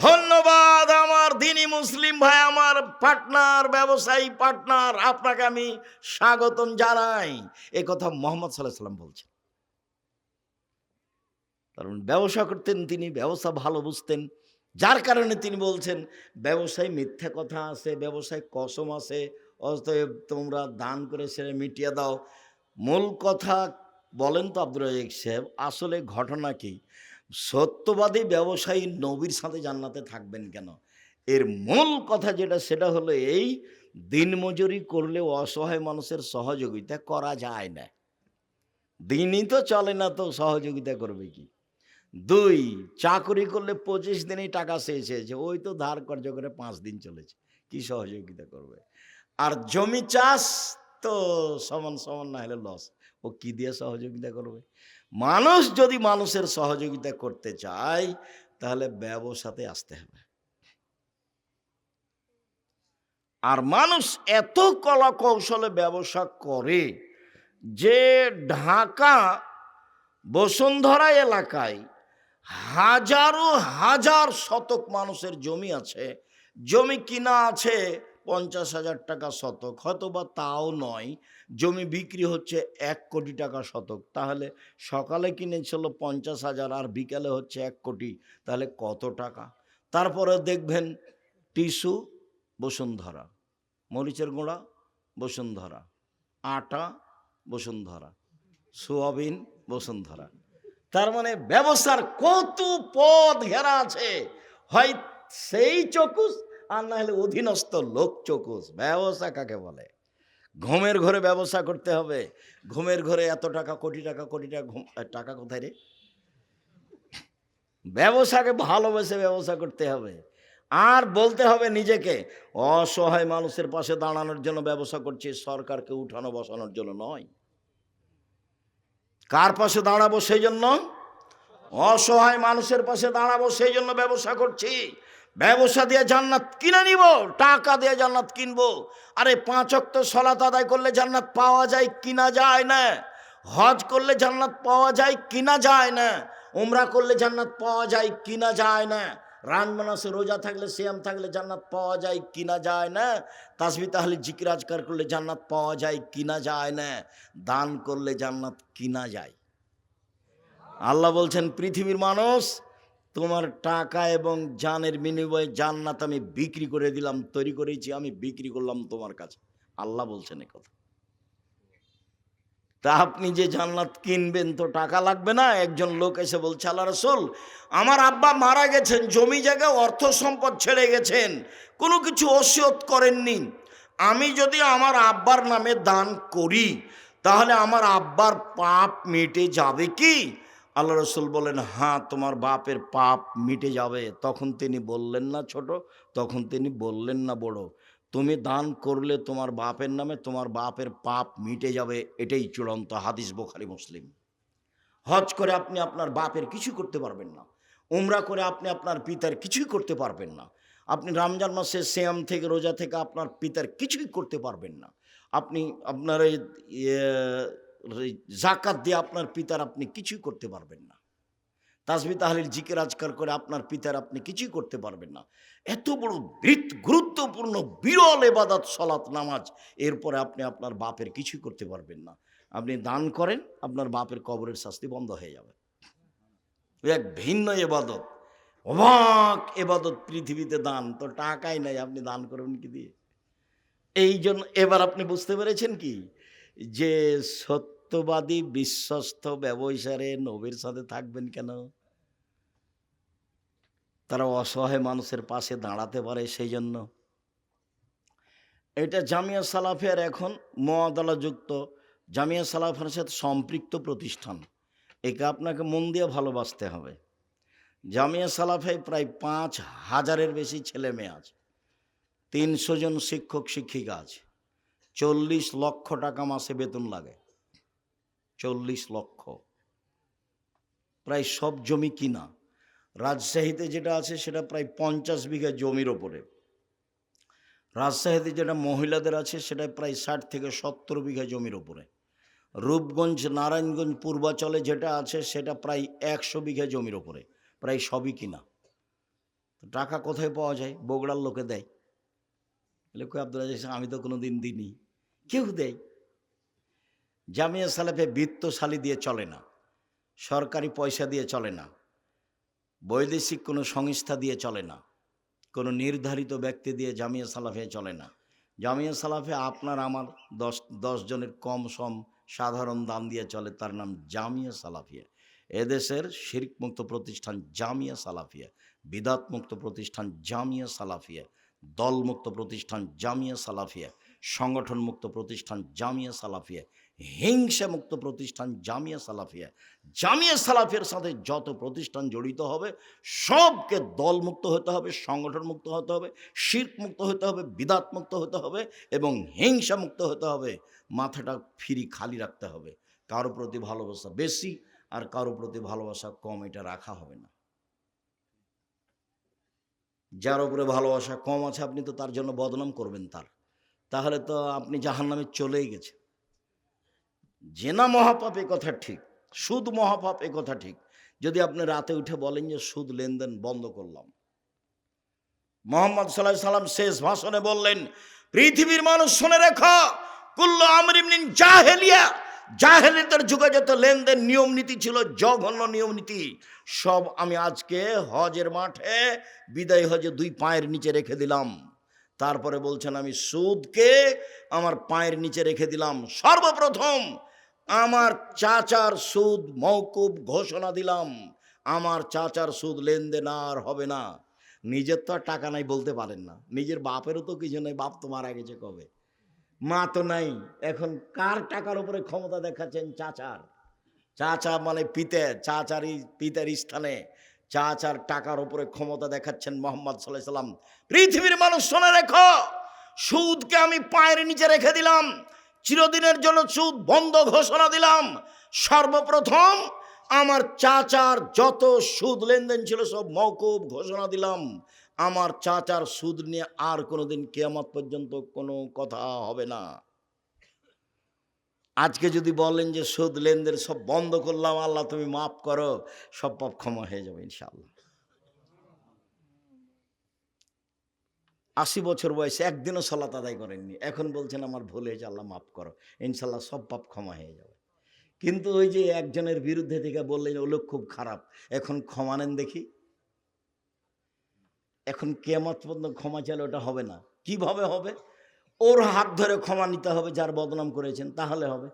ধন্যবাদ আমার দিনী মুসলিম ভাই, আমার পার্টনার, ব্যবসায়ী পার্টনার, আপনাকে আমি স্বাগতম জানাই। এ কথা মুহাম্মদ সাল্লাল্লাহু আলাইহি ওয়াসাল্লাম বলছেন। কারণ ব্যবসা করতেন তিনি, ব্যবসা ভালো বুঝতেন, যার কারণে তিনি বলছেন ব্যবসায় মিথ্যা কথা আছে, ব্যবসায় কসম আছে, অতএব তোমরা দান করে সেরে মিটিয়ে দাও। মূল কথা বলেন তো আব্দুর রাজ্জাক সাহেব, আসলে ঘটনা কি? সত্যবাদী ব্যবসায়ী নবীর সাথে জান্নাতে থাকবেন কেন? এর মূল কথা যেটা, সেটা হলো এই, দিনমজুরি করলে অসহায় মানুষের সহযোগিতা করা যায় না। দিনই তো চলে না, তো সহযোগিতা করবে কি? 2, চাকরি করলে 25 দিনেই টাকা শেষ হয়েছে, ওই তো ধার কর্জ করে 5 দিন চলেছে, কি সহযোগিতা করবে? আর জমি চাষ তো সমান সমান না হলে লস, ও কি দিয়ে সহযোগিতা করবে? মানুষ যদি মানুষের সহযোগিতা করতে চায়, তাহলে ব্যবসাতে আসতে হবে। আর মানুষ এত কলা কৌশলে ব্যবসা করে যে ঢাকা বসুন্ধরা এলাকায় হাজারো হাজার শতক মানুষের জমি আছে, জমি কিনা আছে 50,000 টাকা শতক, হয়তো বা তাও নয়, জমি বিক্রি হচ্ছে 1 কোটি টাকা শতক। তাহলে সকালে কিনেছিল 50,000 আর বিকালে হচ্ছে 1 কোটি, তাহলে কত টাকা? তারপরে দেখবেন টিস্যু বসুন্ধরা, মরিচের গুঁড়া বসুন্ধরা, আটা বসুন্ধরা, সোয়াবিন বসুন্ধরা। তার মানে ব্যবসার কত পথ ঘেরা আছে, হয় সেই চকুস আর না হলে অধীনস্থ লোক চকুস। ব্যবসা কাকে বলে? ঘুমের ঘরে ব্যবসা করতে হবে, ঘুমের ঘরে এত টাকা, কোটি টাকা, কোটি টাকা, টাকা কোথায় রে? ব্যবসাকে ভালোবেসে ব্যবসা করতে হবে, আর বলতে হবে নিজেকে অসহায় মানুষের পাশে দাঁড়ানোর জন্য ব্যবসা করছি, সরকারকে উঠানো বসানোর জন্য নয়। কার পাশে দাঁড়াবো? সেই জন্য অসহায় মানুষের পাশে দাঁড়াবো, সেই জন্য ব্যবসা করছি। ব্যবসা দিয়ে জান্নাত কিনে নিব, টাকা দিয়ে জান্নাত কিনবো। আরে 5 ওয়াক্ত সালাত আদায় করলে জান্নাত পাওয়া যায় কিনা যায় না? হজ করলে জান্নাত পাওয়া যায় কিনা যায় না? উমরা করলে জান্নাত পাওয়া যায় কিনা যায় না? রামজান রোজা থাকলে, সিয়াম থাকলে জান্নাত পাওয়া যায় কিনা যায় না? তাসবিহ তাহলিল জিকির আজকার করলে জান্নাত পাওয়া যায় কিনা যায় না? দান করলে জান্নাত কিনা যায়। আল্লাহ বলছেন পৃথিবীর মানুষ, তোমার টাকা এবং জানের বিনিময়ে জান্নাত আমি বিক্রি করে দিলাম, তৈরি করেছি, আমি বিক্রি করলাম তোমার কাছে। আল্লাহ বলছেন এই কথা। তা আপনি যে জান্নাত কিনবেন তো টাকা লাগবে না? একজন লোক এসে বলছে, আল্লাহ রাসূল, আমার আব্বা মারা গেছেন, জমি জায়গা অর্থ সম্পদ ছেড়ে গেছেন, কোনো কিছু ওসিয়ত করেননি, আমি যদি আমার আব্বার নামে দান করি তাহলে আমার আব্বার পাপ মিটে যাবে কি? আল্লাহ রাসূল বলেন, হ্যাঁ, তোমার বাপের পাপ মিটে যাবে। তখন তিনি বললেন না ছোট, তখন তিনি বললেন না বড়, তুমি দান করলে তোমার বাপের নামে তোমার বাপের পাপ মিটে যাবে, এটাই চূড়ান্ত হাদিস, বুখারী মুসলিম। হজ করে আপনি আপনার বাপের কিছু করতে পারবেন না, উমরা করে আপনি আপনার পিতার কিছুই করতে পারবেন না, আপনি রমজান মাসে সিয়াম থেকে, রোজা থেকে আপনার পিতার কিছুই করতে পারবেন না, আপনি আপনার এই জাকাত দিয়ে আপনার পিতার আপনি কিছুই করতে পারবেন না, তাসবিহ তাহলিল জিকির আজকার করে আপনার পিতার আপনি কিছুই করতে পারবেন না। এত বড় গুরুত্বপূর্ণ বিরল ইবাদত সালাত নামাজ, এরপরে আপনি আপনার বাপের কিছুই করতে পারবেন না। আপনি দান করেন, আপনার বাপের কবরের শাস্তি বন্ধ হয়ে যাবে। এক ভিন্ন ইবাদত, অবাক ইবাদত পৃথিবীতে দান। তো টাকাই নাই, আপনি দান করবেন কি দিয়ে? এই জন্য এবার আপনি বুঝতে পেরেছেন কি, যে সত্যবাদী বিশ্বস্ত ব্যবসায়ী নবীর সাথে থাকবেন কেন? তারা অসহায় মানুষের পাশে দাঁড়াতে পারে সেই জন্য। এটা জামিয়া সালাফিয়ার এখন মুআদালাযুক্ত, জামিয়া সালাফিয়ার সাথে সম্পৃক্ত প্রতিষ্ঠান। একে আপনাকে মন দিয়ে ভালোবাসতে হবে। জামিয়া সালাফায় প্রায় 5,000-এর বেশি ছেলে মেয়ে আছে, 300 জন শিক্ষক শিক্ষিকা আছে, 40 লক্ষ টাকা মাসে বেতন লাগে, 40 লক্ষ। প্রায় সব জমি কিনা। রাজশাহীতে যেটা আছে সেটা প্রায় 50 বিঘা জমির ওপরে। রাজশাহীতে যেটা মহিলাদের আছে সেটা প্রায় 60 থেকে 70 বিঘা জমির ওপরে। রূপগঞ্জ, নারায়ণগঞ্জ, পূর্বাচলে যেটা আছে সেটা প্রায় 100 বিঘা জমির ওপরে, প্রায় সবই কিনা। টাকা কোথায় পাওয়া যায়? বগুড়ার লোকে দেয়। কই আব্দুল আজিজ, আমি তো কোনো দিন দিইনি। কেউ দেয়। জামিয়া সালাফে বিত্তশালী দিয়ে চলে না, সরকারি পয়সা দিয়ে চলে না, বৈদেশিক কোনো সংস্থা দিয়ে চলে না, কোনো নির্ধারিত ব্যক্তি দিয়ে জামিয়া সালাফে চলে না। জামিয়া সালাফে আপনার আমার 10 জনের কম সম সাধারণ দান দিয়ে চলে, তার নাম জামিয়া সালাফিয়া। এদেশের শিরক মুক্ত প্রতিষ্ঠান জামিয়া সালাফিয়া, বিদাত মুক্ত প্রতিষ্ঠান জামিয়া সালাফিয়া, দলমুক্ত প্রতিষ্ঠান জামিয়া সালাফিয়া, সংগঠন মুক্ত প্রতিষ্ঠান জামিয়া সালাফিয়া, হিংসা মুক্ত প্রতিষ্ঠান জামিয়া সালাফিয়া। জামিয়া সালাফিয়ার সাথে যত প্রতিষ্ঠান জড়িত হবে সবকে দলমুক্ত হতে হবে, সংগঠন মুক্ত হতে হবে, শিরক মুক্ত হতে হবে, বিদাত মুক্ত হতে হবে এবং হিংসা মুক্ত হতে হবে। মাথাটা ফ্রি খালি রাখতে হবে। কারো প্রতি ভালোবাসা বেশি আর কারো প্রতি ভালোবাসা কম, এটা রাখা হবে না। যার উপরে ভালোবাসা কম আছে আপনি তো তার জন্য বদনাম করবেন তাহলে তো আপনি জাহান্নামে চলেই গেছেন। জেনা মহাপাপ এ কথা ঠিক, সুদ মহাপাপ এ কথা ঠিক। যদি আপনি রাতে উঠে বলেন যে সুদ লেনদেন বন্ধ করলাম। মুহাম্মদ সাল্লাল্লাহু আলাইহি সাল্লাম শেষ ভাষণে বললেন, পৃথিবীর মানুষ শুনে রেখো, কুল্লু আমরিন মিন জাহেলিয়া, জাহেলিয়াতের যুগে যত লেনদেন নিয়ম নীতি ছিল, জঘন্য নিয়ম নীতি, সব আমি আজকে হজের মাঠে বিদায় হজে 2 পায়ের নিচে রেখে দিলাম। তারপরে বলছেন, আমি সুদকে আমার পায়ের নিচে রেখে দিলাম। সর্বপ্রথম আমার চাচার সুদ মওকুফ ঘোষণা দিলাম। আমার চাচার সুদ লেনদেন আর হবে না। নিজের তো আর টাকা নাই বলতে পারেন না, নিজের বাপেরও তো কিছু নেই, বাপ তো মারা গেছে কবে, মা তো নাই। এখন কার টাকার উপরে ক্ষমতা দেখাচ্ছেন? চাচার। চাচা মানে পিতে, চাচারই পিতার স্থানে চাচার টাকার উপরে ক্ষমতা দেখাচ্ছেন মুহাম্মদ সাল্লাল্লাহু আলাইহি সাল্লাম। পৃথিবীর মানুষ শুনে রেখো, সুদকে আমি পায়ের নিচে রেখে দিলাম, চিরদিনের জন্য সুদ বন্ধ ঘোষণা দিলাম। সর্বপ্রথম আমার চাচার যত সুদ লেনদেন ছিল সব মওকুফ ঘোষণা দিলাম। আমার চাচার সুদ নিয়ে আর কোনোদিন কিয়ামত পর্যন্ত কোনো কথা হবে না। আজকে যদি বলেন যে সুদ লেনদেন সব বন্ধ করলাম, আল্লাহ তুমি মাফ করো, সব পাপ ক্ষমা হয়ে যাবে ইনশাআল্লাহ। 80 বছর বয়সে একদিনও সালাত আদায় করেননি, এখন বলছেন আমার ভুল হয়েছে, আল্লাহ মাফ করো, ইনশাআল্লাহ সব পাপ ক্ষমা হয়ে যাবে। কিন্তু ওই যে একজনের বিরুদ্ধে থেকে বললেন ও লোক খুব খারাপ, এখন ক্ষমা নেন দেখি। এখন কিয়ামত পর্যন্ত ক্ষমা চাইলে ওটা হবে না। কিভাবে হবে? ওর হাত ধরে ক্ষমা নিতে হবে যার বদনাম করেছেন, তাহলে হবে।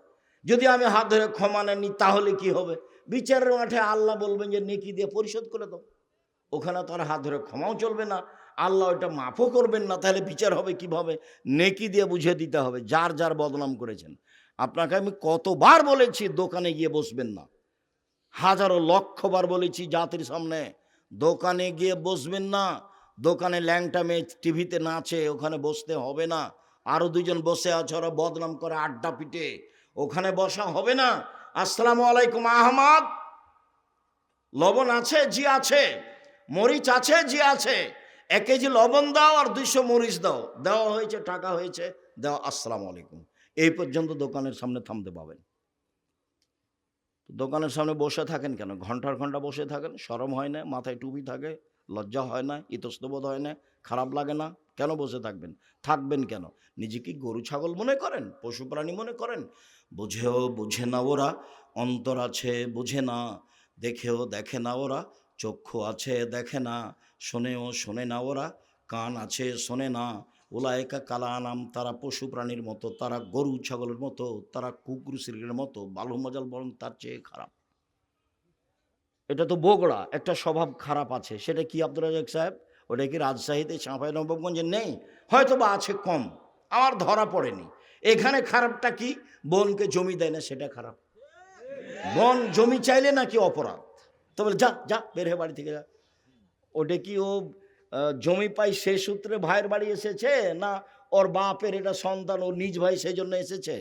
যদি আমি হাত ধরে ক্ষমা নেননি তাহলে কি হবে? বিচারের মাঠে আল্লাহ বলবেন যে নেকি দিয়ে পরিশোধ করে দাও। ওখানে তো আর হাত ধরে ক্ষমাও চলবে না, আল্লাহ ওটা মাফও করবেন না। তাহলে বিচার হবে কিভাবে? নেকি দিয়ে বুঝিয়ে দিতে হবে যার যার বদনাম করেছেন। আপনাকে আমি কতবার বলেছি দোকানে গিয়ে বসবেন না, হাজারো লক্ষবার বলেছি জাতির সামনে, দোকানে গিয়ে বসবেন না। দোকানে ল্যাংটা মেয়ে টিভিতে নাচে, ওখানে বসতে হবে না। আরো 2 জন বসে আছে, ওরা বদনাম করে আড্ডা পিটে, ওখানে বসা হবে না। আসসালামু আলাইকুম আহমদ, লবণ আছে? জি আছে। মরিচ আছে? জি আছে। 1 কেজি লবণ দাও আর 200 মরিচ দাও। দেওয়া হয়েছে, টাকা হয়েছে, দাও, আসসালামু আলাইকুম। এই পর্যন্ত দোকানের সামনে থামতে পাবেন। দোকানের সামনে বসে থাকেন কেন? ঘন্টার ঘন্টা বসে থাকেন, শরম হয় না? মাথায় টুপি থাকে, লজ্জা হয় না? ইতস্তবোধ হয় না? খারাপ লাগে না? কেন বসে থাকবেন? থাকবেন কেন? নিজে কি গরু ছাগল মনে করেন? পশু প্রাণী মনে করেন? বুঝেও বুঝে না ওরা, অন্তর আছে বুঝে না, দেখেও দেখে না ওরা, চক্ষু আছে দেখে না, শোনেও শোনে না ওরা, কান আছে শোনে না। উলায়েকা কালা আনাম, তারা পশু প্রাণীর মতো, তারা গরু ছাগলের মতো, তারা কুকুর শিরকের মতো, বালু মজাল বরং তার চেয়ে খারাপ। এটা তো বগুড়া, একটা স্বভাব খারাপ আছে। সেটা কি আব্দুর রাজ্জাক সাহেব? ওটা কি রাজশাহীতে, চাঁপাইনবাবগঞ্জে নেই? হয়তো বা আছে কম, আমার ধরা পড়েনি। এখানে খারাপটা কি? বোনকে জমি দেয় না, সেটা খারাপ। বোন জমি চাইলে নাকি অপরাধ? তবে যা যা বের হয়ে বাড়ি থেকে যা, ওটা কি ও জমি পাই সে সূত্রে ভাইয়ের বাড়ি এসেছে, না ওর বাপের এটা সন্তান, ও নিজ ভাই সেই জন্য এসেছে?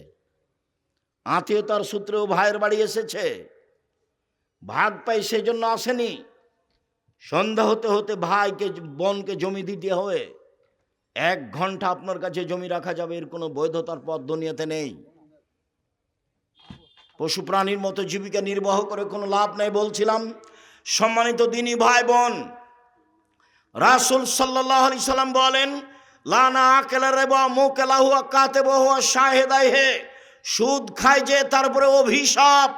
আত্মীয়তার সূত্রে ও ভাইয়ের বাড়ি এসেছে, ভাগ পাই সেই জন্য আসেনি। সন্ধ্যা হতে হতে ভাইকে বোনকে জমি দিতে হবে। 1 ঘন্টা আপনার কাছে জমি রাখা যাবে, এর কোনো বৈধতার পথ দুনিয়াতে নেই। পশু প্রাণীর মতো জীবিকা নির্বাহ করে কোনো লাভ নেই বলছিলাম। সম্মানিত দিনী ভাই বোন, রাসূল সাল্লাল্লাহু আলাইহি সাল্লাম বলেন, লানা আকেলা রিবা মুকালাহু কাতিবহু শাহিদাইহি, সুদ খায় যে তারপরে অভিশাপ,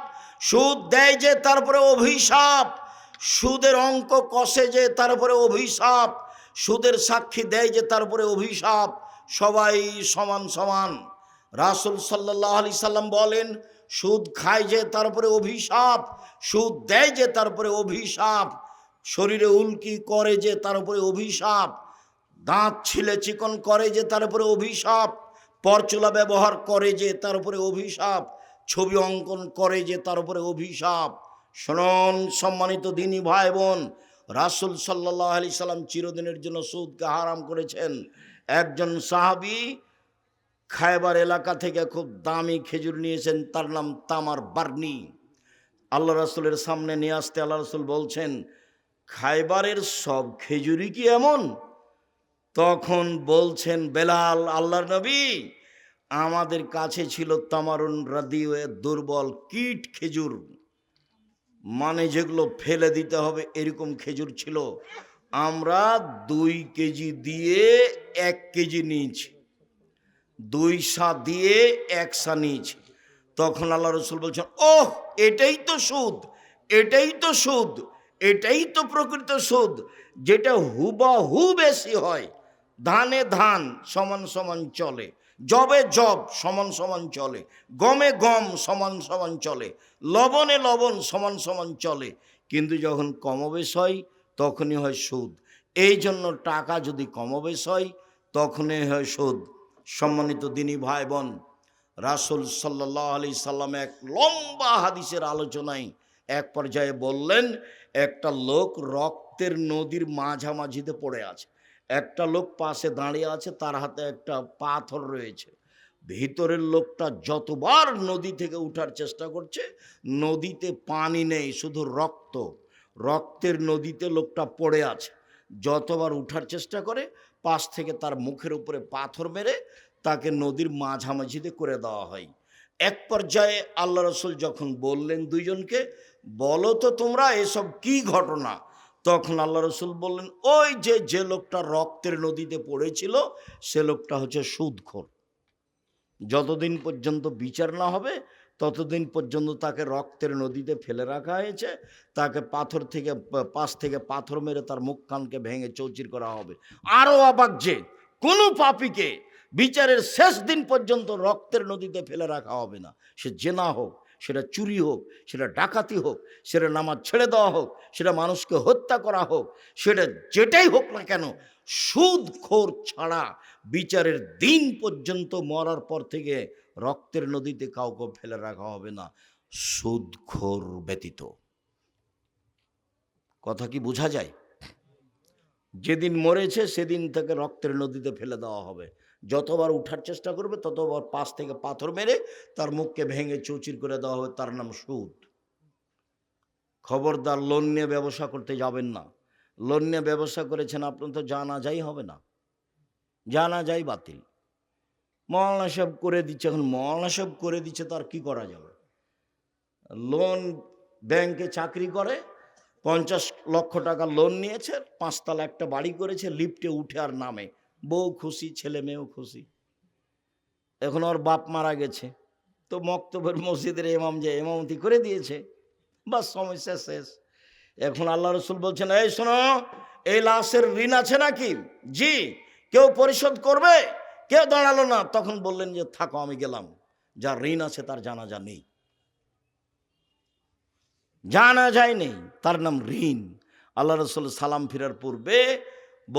সুদ দেয় যে তারপরে অভিশাপ, সুদের অঙ্ক কষে যে তারপরে অভিশাপ, সুদের সাক্ষী দেয় যে তারপরে অভিশাপ। সবাই সমান সমান। রাসূল সাল্লাল্লাহু আলাইহি সাল্লাম বলেন, সুদ খায় যে তারপরে অভিশাপ, সুদ দেয় যে তারপরে অভিশাপ, শরীরে উল্কি করে যে তার উপরে অভিশাপ, দাঁত ছিলে চিকন করে যে তার উপরে অভিশাপ, পরচুলা ব্যবহার করে যে তার উপরে অভিশাপ, ছবি অঙ্কন করে যে তার উপরে অভিশাপ। শুনুন সম্মানিত দিনী ভাই বোন, রাসূল সাল্লাল্লাহু আলাইহি সাল্লাম চিরদিনের জন্য সুদকে হারাম করেছেন। একজন সাহাবী খায়বার এলাকা থেকে খুব দামি খেজুর নিয়েছেন, তার নাম তামার বার্নি। আল্লাহ রাসূলের সামনে নিয়ে আসতে আল্লাহ রাসূল বলছেন, খায়বারের সব খেজুরই কি এমন? তখন বলছেন বেলাল, আল্লাহর নবী, আমাদের কাছে ছিল তামারুন রাদিউ, দুর্বল কীট খেজুর, মানে যেগুলো ফেলে দিতে হবে এরকম খেজুর ছিল। আমরা 2 কেজি দিয়ে 1 কেজি নিয়েছি, 2 সা দিয়ে 1 সা নিয়েছি। তখন আল্লাহ রাসূল বলছেন, ওহ, এটাই তো সুদ, এটাই তো সুদ, এটাই তো প্রকৃত সুদ, যেটা হুবাহু বেশি হয়। ধানে ধান সমান সমান চলে, জবে জব সমান সমান চলে, গমে গম সমান সমান চলে, লবণে লবণ সমান সমান চলে, কিন্তু যখন কমবেশ হয় তখনই হয় সুদ। এই জন্য টাকা যদি কমবেশ হয় তখনই হয় সুদ। সম্মানিত দিনী ভাই বোন, রাসূল সাল্লাল্লাহু আলাইহি সাল্লাম এক লম্বা হাদিসের আলোচনায় এক পর্যায়ে বললেন, একটা লোক রক্তের নদীর মাঝামাঝিতে পড়ে আছে, একটা লোক পাশে দাঁড়িয়ে আছে, তার হাতে একটা পাথর রয়েছে। ভিতরের লোকটা যতবার নদী থেকে উঠার চেষ্টা করছে, নদীতে পানি নেই, শুধু রক্ত, রক্তের নদীতে লোকটা পড়ে আছে। যতবার উঠার চেষ্টা করে, পাশ থেকে তার মুখের উপরে পাথর মেরে তাকে নদীর মাঝামাঝিতে করে দেওয়া হয়। এক পর্যায়ে আল্লাহ রাসূল যখন বললেন দুইজনকে, বলো তো তোমরা এসব কি ঘটনা? তখন আল্লাহ রাসূল বললেন, ওই যে লোকটা রক্তের নদীতে পড়েছিল সে লোকটা হচ্ছে সুদখোর। যতদিন পর্যন্ত বিচার না হবে ততদিন পর্যন্ত তাকে রক্তের নদীতে ফেলে রাখা হয়েছে, তাকে পাথর থেকে পাশ থেকে পাথর মেরে তার মুখ কানকে ভেঙে চৌচির করা হবে। আরও অবাক যে কোনো পাপীকে বিচারের শেষ দিন পর্যন্ত রক্তের নদীতে ফেলে রাখা হবে না। সে জেনা হোক, সেটা চুরি হোক, সেটা ডাকাতি হোক, সেটা নামাজ ছেড়ে দেওয়া হোক, সেটা মানুষকে হত্যা করা হোক, সেটা যেটাই হোক না কেন, সুদখোর ছাড়া বিচারের দিন পর্যন্ত মরার পর থেকে রক্তের নদীতে কাউকে ফেলে রাখা হবে না, সুদখোর ব্যতীত। কথা কি বোঝা যায়? যেদিন মরেছে সেদিন থেকে রক্তের নদীতে ফেলে দেওয়া হবে। যতবার উঠার চেষ্টা করবে ততবার পাশ থেকে পাথর মেরে তার মুখকে ভেঙে চৌচির করে দেওয়া হবে, তার নাম সুদ। খবরদার লোন নিয়ে ব্যবসা করতে যাবেন না। লোন নিয়ে ব্যবসা করেছেন আপনার তো জানা যাই হবে না, জানা যাই বাতিল। মওলানা সাহেব করে দিচ্ছে, এখন মওলানা সাহেব করে দিচ্ছে তার কি করা যাবে? লোন, ব্যাংকে চাকরি করে, 50 লক্ষ টাকা লোন নিয়েছে, 5 তলা একটা বাড়ি করেছে, লিফটে উঠে আর নামে, বউ খুশি, ছেলে মেয়েও খুশি। এখন ওর বাপ মারা গেছে, তো মক্তবের মসজিদের ইমাম যে ইমামতি করে দিয়েছে, বাস সমস্যা শেষ। এখন আল্লাহ রাসূল বলছেন, এই শোনো, এই লাশের ঋণ আছে নাকি? জি। কেউ পরিশোধ করবে? কেউ দাঁড়ালো না। তখন বললেন যে থাকো, আমি গেলাম, যার ঋণ আছে তার জানাজা নেই, জানাজাই নেই, তার নাম ঋণ। আল্লাহ রাসূল সালাম ফিরার পূর্বে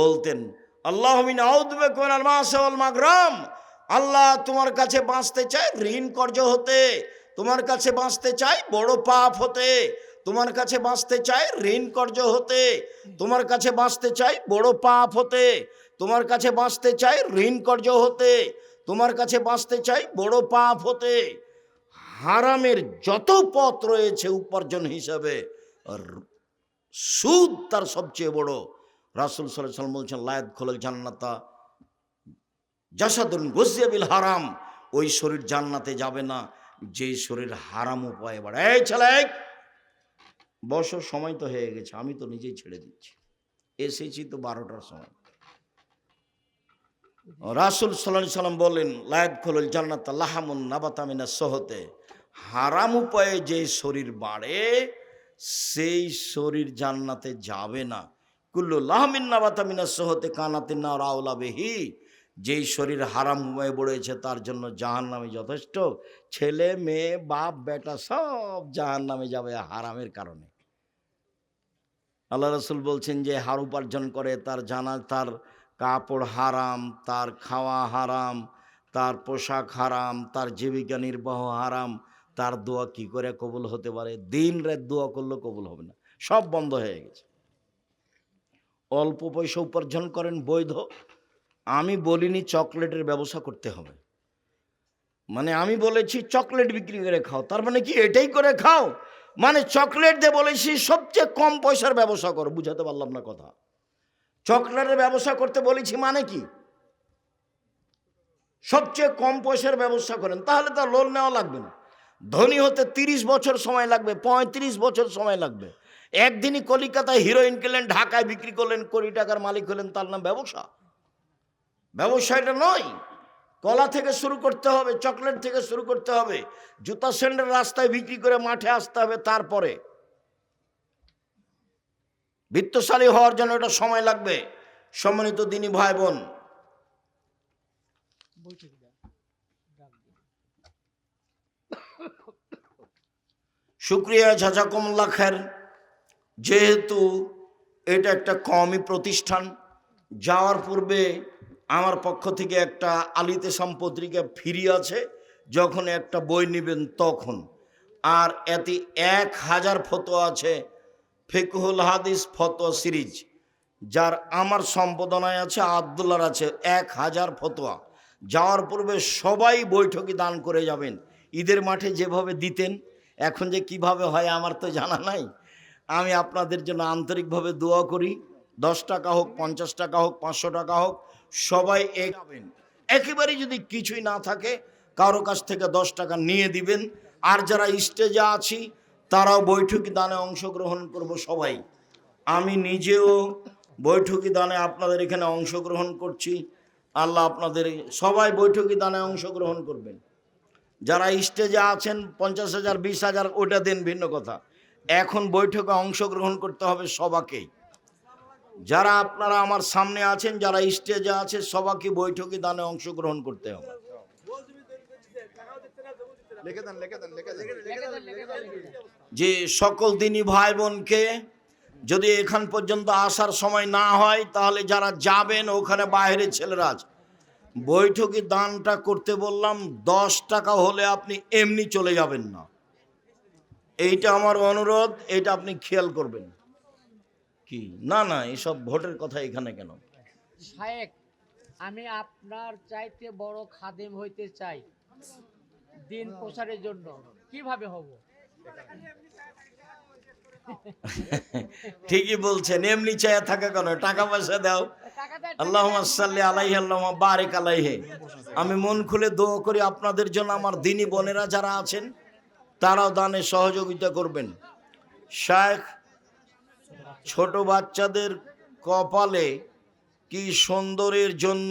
বলতেন, আল্লাহুম্মা ইন্নী আউযু বিকা মিনাল মা'সি ওয়াল মাগরাম, আল্লাহ তোমার কাছে বাঁচতে চাই ঋণ কর্জ হতে, তোমার কাছে বাঁচতে চাই বড় পাপ হতে, তোমার কাছে বাঁচতে চাই ঋণ কর্য হতে, তোমার কাছে বাঁচতে চাই বড় পাপ হতে, তোমার কাছে বাঁচতে চাই ঋণ কর্য হতে, তোমার কাছে বাঁচতে চাই বড় পাপ হতে। হারামের যত পথ রয়েছে উপার্জন হিসাবে সুদ তার সবচেয়ে বড়। রাসূল সাল্লাল্লাহু আলাইহি ওয়াসাল্লাম বলছেন লা ইয়াদখুলুল জান্নাতা জাসাদুন গুযিয়া বিল হারাম, ওই শরীর জান্নাতে যাবে না যে শরীর হারাম উপায়ে বাড়ে। এই ছেলে বছর সময় তো হয়ে গেছে, আমি তো নিজেই ছেড়ে দিচ্ছি, এসেছি তো 12টার সময়। রাসূল সাল্লাল্লাহু আলাইহি ওয়াসাল্লাম বলেন লা ইয়াদখুলুল জান্নাতা লাহামুন নাবাতা মিনাস সুহতে, হারাম উপায়ে যে শরীর বাড়ে সেই শরীর জান্নাতে যাবে না। কুল্লু লাহমিন নাবাতা মিনাস সুহতে কানাতিন নার আওলা বিহি, যেই শরীর হারাম উপায়ে বড়েছে তার জন্য জাহান্নামে যথেষ্ট। ছেলে মেয়ে বাপ বেটা সব জাহান্নামে যাবে হারামের কারণে। আল্লাহ রাসূল বলছেন যে হার উপার্জন করে তার তার কাপড় হারাম, তার খাওয়া হারাম, তার পোশাক হারাম, তার জীবিকা নির্বাহ হারাম, তার দোয়া কি করে কবুল হতে পারে? দিন রাত দোয়া করলেও কবুল হবে না, সব বন্ধ হয়ে গেছে। অল্প পয়সা উপার্জন করেন বৈধ। আমি বলিনি চকলেটের ব্যবসা করতে হবে, মানে আমি বলেছি চকলেট বিক্রি করে খাও, তার মানে কি এটাই করে খাও? মানে চকলেট দিয়ে বলেছি সবচেয়ে কম পয়সার ব্যবসা করো। বুঝাতে পারলাম না কথা? চকলেটের ব্যবসা করতে বলেছি মানে কি? সবচেয়ে কম পয়সার ব্যবসা করেন, তাহলে তো লোন নেওয়া লাগবে না। ধনী হতে 30 বছর সময় লাগবে, 35 বছর সময় লাগবে। একদিনই কলিকাতায় হিরোইন কিনলেন, ঢাকায় বিক্রি করলেন, কোটি টাকার মালিক হলেন, তার নাম ব্যবসা? ব্যবসা এটা নয়। কলা থেকে শুরু করতে হবে, চকলেট থেকে শুরু করতে হবে, জুতা স্যান্ডেল রাস্তায় বিক্রি করে মাঠে আসতে হবে, তারপরে বিত্তশালী হওয়ার জন্য এটা সময় লাগবে। সম্মানিত দিনী ভাই বোন, শুকরিয়া জাযাকুমুল্লাহ খায়ের। যেহেতু এটা একটা কওমি প্রতিষ্ঠান, যাওয়ার পূর্বে আমার পক্ষ থেকে একটা আলিতে সম্পত্রিকা ফ্রি আছে, যখন একটা বই নেবেন তখন। আর এতে 1000 ফতোয়া আছে, ফিকহুল হাদিস ফতোয়া সিরিজ, যার আমার সম্পাদনায় আছে, আব্দুল্লাহর আছে 1000 ফতোয়া। যাওয়ার পূর্বে সবাই বৈঠকি দান করে যাবেন। ঈদের মাঠে যেভাবে দিতেন, এখন যে কিভাবে হয় আমার তো জানা নাই। আমি আপনাদের জন্য আন্তরিকভাবে দোয়া করি। 10 টাকা হোক, 50 টাকা হোক, 500 টাকা হোক, সবাই যাবেন। একেবারেই যদি কিছুই না থাকে, কারো কাছ থেকে 10 টাকা নিয়ে দিবেন। আর যারা স্টেজে আছি তারাও বৈঠকি দানে অংশগ্রহণ করব সবাই। আমি নিজেও বৈঠকি দানে আপনাদের এখানে অংশগ্রহণ করছি। আল্লাহ আপনাদের সবাই বৈঠকি দানে অংশগ্রহণ করবেন। যারা স্টেজে আছেন 50,000 20,000 ওটা দেন ভিন্ন কথা, এখন বৈঠকে অংশগ্রহণ করতে হবে সবাকেই। যারা আপনারা আমার সামনে আছেন, যারা স্টেজে আছে, সবাইকে বৈঠকি দানে অংশগ্রহণ করতে হবে। যে সকল দিনী ভাই বোনকে যদি এখান পর্যন্ত আসার সময় না হয়, তাহলে যারা যাবেন ওখানে বাইরে ছেলেরা আছে, বৈঠকি দানটা করতে বললাম, 10 টাকা হলে আপনি এমনি চলে যাবেন না। এইটা আমার অনুরোধ, এটা আপনি খেয়াল করবেন। কি না না এসব ভোটের কথা এখানে কেন? শায়েখ, আমি আপনার চাইতে বড় খাদেম হইতে চাই দিন প্রচারের জন্য, কিভাবে হব? ঠিকই বলছেন, এমনি চায়া থাকা কেন? টাকা পয়সা দাও। আল্লাহুম্মা সাল্লি আলাইহি আল্লাহুম্মা বারিক আলাইহি। আমি মন খুলে দোয়া করি আপনাদের জন্য। আমার দিনী বোনেরা যারা আছেন তারাও দানে সহযোগিতা করবেন। শায়েখ, ছোট বাচ্চাদের কপালে কি সুন্দরের জন্য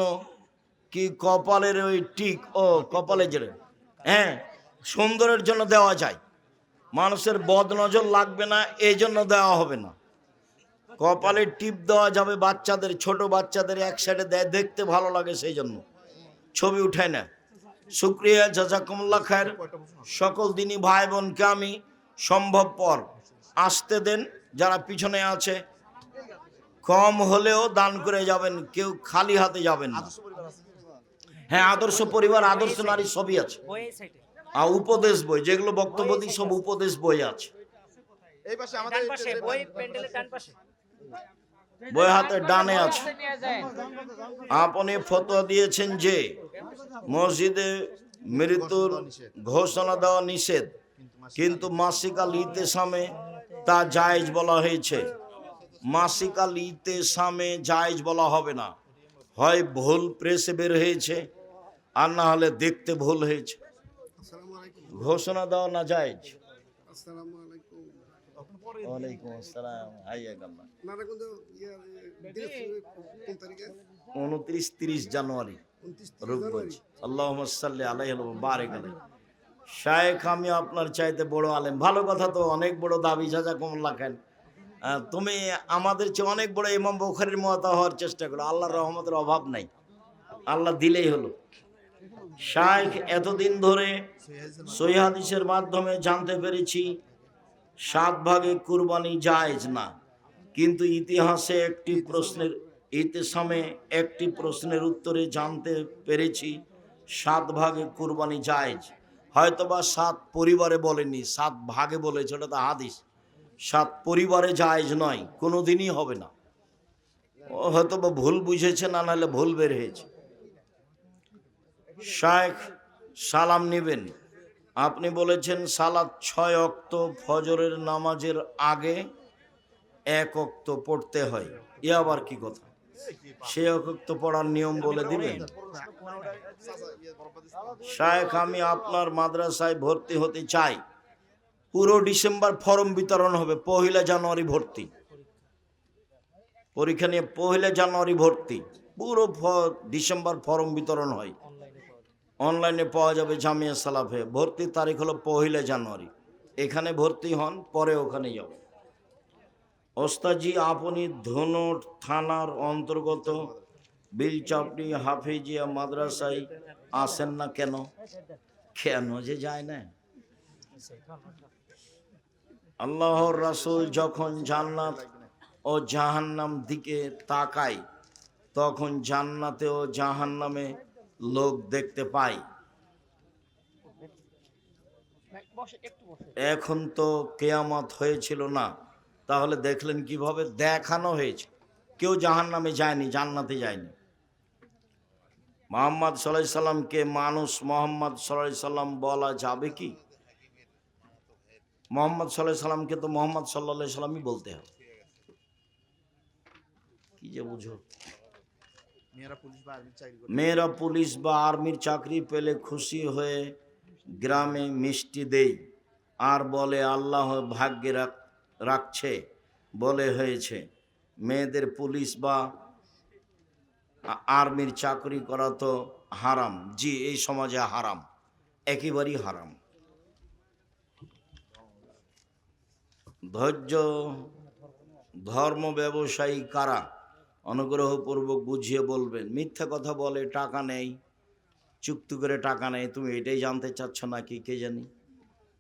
কি কপালের ওই টিক, ও কপালে যেটা, হ্যাঁ, সুন্দরের জন্য দেওয়া যায়, মানুষের বদনজর লাগবে না এই জন্য দেওয়া হবে না। কপালে টিপ দেওয়া যাবে বাচ্চাদের, ছোট বাচ্চাদের এক সাইডে দেয়, দেখতে ভালো লাগে সেই জন্য, ছবি উঠায় না। শুকরিয়া জাযাকুমুল্লাহ খায়ের। সকল দিনী ভাই বোনকে আমি সম্ভবপর আসতে দেন, যারা পিছনে আছে কম হলেও দান করে যাবেন, কেউ খালি হাতে যাবেন না। হ্যাঁ, আদর্শ পরিবার, আদর্শ নারী সবই আছে। আর উপদেশ বই, যেগুলো বক্তব্য দিই সব উপদেশ বই আছে। এই পাশে ডান আমাদের পাশে বই প্যান্ডেলের ডান পাশে বই হাতে ডানে বই আছে। হাতে নিয়ে যায়। আপনি ফতোয়া দিয়েছেন যে মসজিদে মৃত্যুর ঘোষণা দেওয়া নিষেধ, কিন্তু মাসিক আল ইতেসামে তা জায়েজ বলা হয়েছে। মাসিক আল ইতেসামে জায়েজ বলা হবে না, হয় ভুল প্রেসে বের হয়েছে আর না হলে দেখতে ভুল হয়েছে। ঘোষণা দেওয়া না জায়েজ। ওয়ালাইকুম আসসালাম, হাইয়াকাল্লাহ। 29-30 জানুয়ারি রোববার। আল্লাহুম্মা সাল্লি আলাইহি ওয়া বারিক আলাইহি। শায়েখ, আমি আপনার চাইতে বড় আলেম। ভালো কথা, তো অনেক বড় দাবি, জাযাকুমুল্লাহ খান। তুমি আমাদের চেয়ে অনেক বড় ইমাম বুখারীর মতো হওয়ার চেষ্টা করো। আল্লাহর রহমতের অভাব নাই, আল্লাহ দিলেই হলো। শায়েখ, এতদিন ধরে সহিহ হাদিসের মাধ্যমে জানতে পেরেছি 7 ভাগে কুরবানি জায়েজ না, কিন্তু ইতিহাসে একটি প্রশ্নের ইতিসামে একটি প্রশ্নের উত্তরে জানতে পেরেছি 7 ভাগে কুরবানি জায়েজ। হয়তোবা 7 পরিবারে বলেনি, 7 ভাগে বলেছে, ওটা তো হাদিস। 7 পরিবারে জায়েজ নয়, কোনোদিনই হবে না। ও হয়তোবা ভুল বুঝেছে, না নাহলে ভুল বের হয়েছে। শায়েখ, সালাম নেবেন। আপনি বলেছেন সালাত 6 ওয়াক্ত ফজরের নামাজের আগে 1 ওয়াক্ত পড়তে হয়, এ আবার কি কথা? সে 1 ওয়াক্ত পড়ার নিয়ম বলে দিবেন। শায়েখ, আমি আপনার মাদ্রাসায় ভর্তি হতে চাই। পুরো ডিসেম্বর ফর্ম বিতরণ হবে, 1 জানুয়ারি ভর্তি। পরীক্ষা নিয়ে 1 জানুয়ারি ভর্তি, পুরো ডিসেম্বর ফর্ম বিতরণ হয়। অনলাইনে পাওয়া যাবে জামিয়া সালাফে। ভর্তির তারিখ হলো 1 জানুয়ারি। এখানে ভর্তি হন, পরে ওখানে যাব। ওস্তাদজি, আপনি ধনুট থানার অন্তর্গত বিলচাপড়ি হাফিজিয়া মাদ্রাসায় আসেন না কেন? কেন যে যায় না? আল্লাহর রাসূল যখন জান্নাত ও জাহান্নাম দিকে তাকায়, তখন জান্নাতে ও জাহান্নামে লোক দেখতে পায়। বসে একটু বসে। এখন তো কেয়ামত হয়েছিল না, তাহলে দেখলেন কিভাবে? দেখানো হয়েছে, কেউ জাহান্নামে যায়নি, জান্নাতে যায়নি। মুহাম্মদ সাল্লাল্লাহু আলাইহি সাল্লামকে মানুষ মুহাম্মদ সাল্লাল্লাহু আলাইহি সাল্লাম বলা যাবে কি? মুহাম্মদ সাল্লাল্লাহু আলাইহি সাল্লামকে তো মুহাম্মদ সাল্লাল্লাহু আলাইহি সাল্লামই বলতে হবে। কি যে বুঝো। মেয়েরা পুলিশ বা আর্মির চাকরি পেলে খুশি হয়ে গ্রামে মিষ্টি দেই আর বলে আল্লাহ ভাগ্যে রাখছে বলে হয়েছে। মেয়েদের পুলিশ বা আর্মির চাকরি করা তো হারাম। জি, এই সমাজে হারাম, একেবারেই হারাম। ধৈর্য ধর্ম ব্যবসায়ী কারা? অনুগ্রহপূর্বক বুঝিয়ে বলবেন। মিথ্যা কথা বলে, টাকা নেই, চুক্তি করে টাকা নেয়। তুমি এটাই জানতে চাচ্ছ নাকি কে জানি?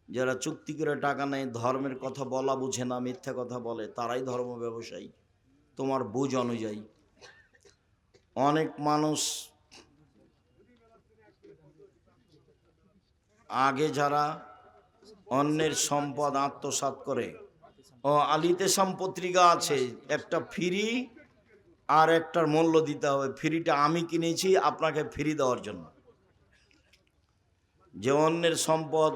যারা চুক্তি করে টাকা নেয়, ধর্মের কথা বলা বুঝে না, মিথ্যা কথা বলে, তারাই ধর্ম ব্যবসায়ী তোমার বুঝ অনুযায়ী। অনেক মানুষ আগে যারা অন্যের সম্পদ আত্মসাৎ করে, ও আলিতেসাম পত্রিকা আছে, একটা ফ্রি আর একটার মূল্য দিতে হবে। ফ্রিটা আমি কিনেছি আপনাকে ফ্রি দেওয়ার জন্য। যে অন্যের সম্পদ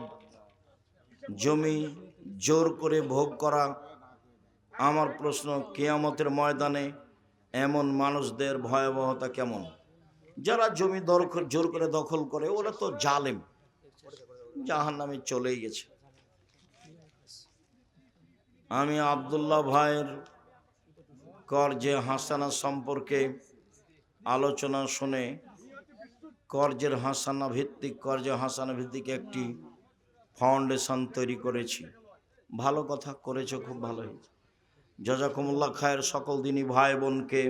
জমি জোর করে ভোগ করা, আমার প্রশ্ন, কিয়ামতের ময়দানে এমন মানুষদের ভয়াবহতা কেমন? যারা জমি জোর করে দখল করে, ওরা তো জালেম, জাহান্নামে চলেই গেছে। আমি আব্দুল্লাহ ভাইয়ের কর্জে হাসানা সম্পর্কে আলোচনা শুনে কর্জে হাসানা ভিত্তিক একটি ফাউন্ডেশন তৈরি করেছি। ভালো কথা করেছো, খুব ভালো হয়েছে। জাযাকুমুল্লাহ খায়ের। সকল দিনী ভাই বোনকে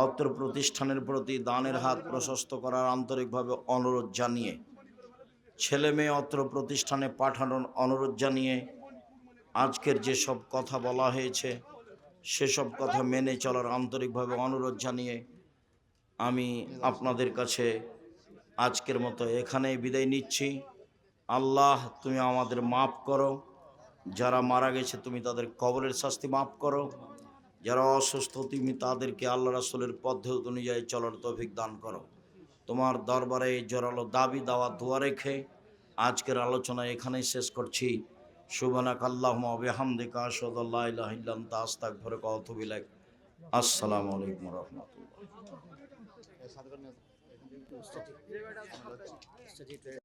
অত্র প্রতিষ্ঠানের প্রতি দানের হাত প্রশস্ত করার আন্তরিকভাবে অনুরোধ জানিয়ে, ছেলে মেয়ে অত্র প্রতিষ্ঠানে পাঠানোর অনুরোধ জানিয়ে, আজকের যেসব কথা বলা হয়েছে সেসব কথা মেনে চলার আন্তরিকভাবে অনুরোধ জানিয়ে আমি আপনাদের কাছে আজকের মতো এখানেই বিদায় নিচ্ছি। আল্লাহ, তুমি আমাদের মাফ করো, যারা মারা গেছে তুমি তাদের কবরের শাস্তি মাফ করো, যারা অসুস্থ তুমি তাদেরকে আল্লাহ রাসূলের পদ্ধতি অনুযায়ী চলার তৌফিক দান করো। তোমার দরবারে এই জোরালো দাবি দাওয়া দোয়া রেখে আজকের আলোচনা এখানেই শেষ করছি। সুবহানাকা আল্লাহুম্মা ওয়া বিহামদিকা আশহাদু আল্লা ইলাহা ইল্লা আনতা আস্তাগফিরুকা ওয়া আতুবু ইলাইক। আসসালামু আলাইকুম ওয়া রাহমাতুল্লাহ।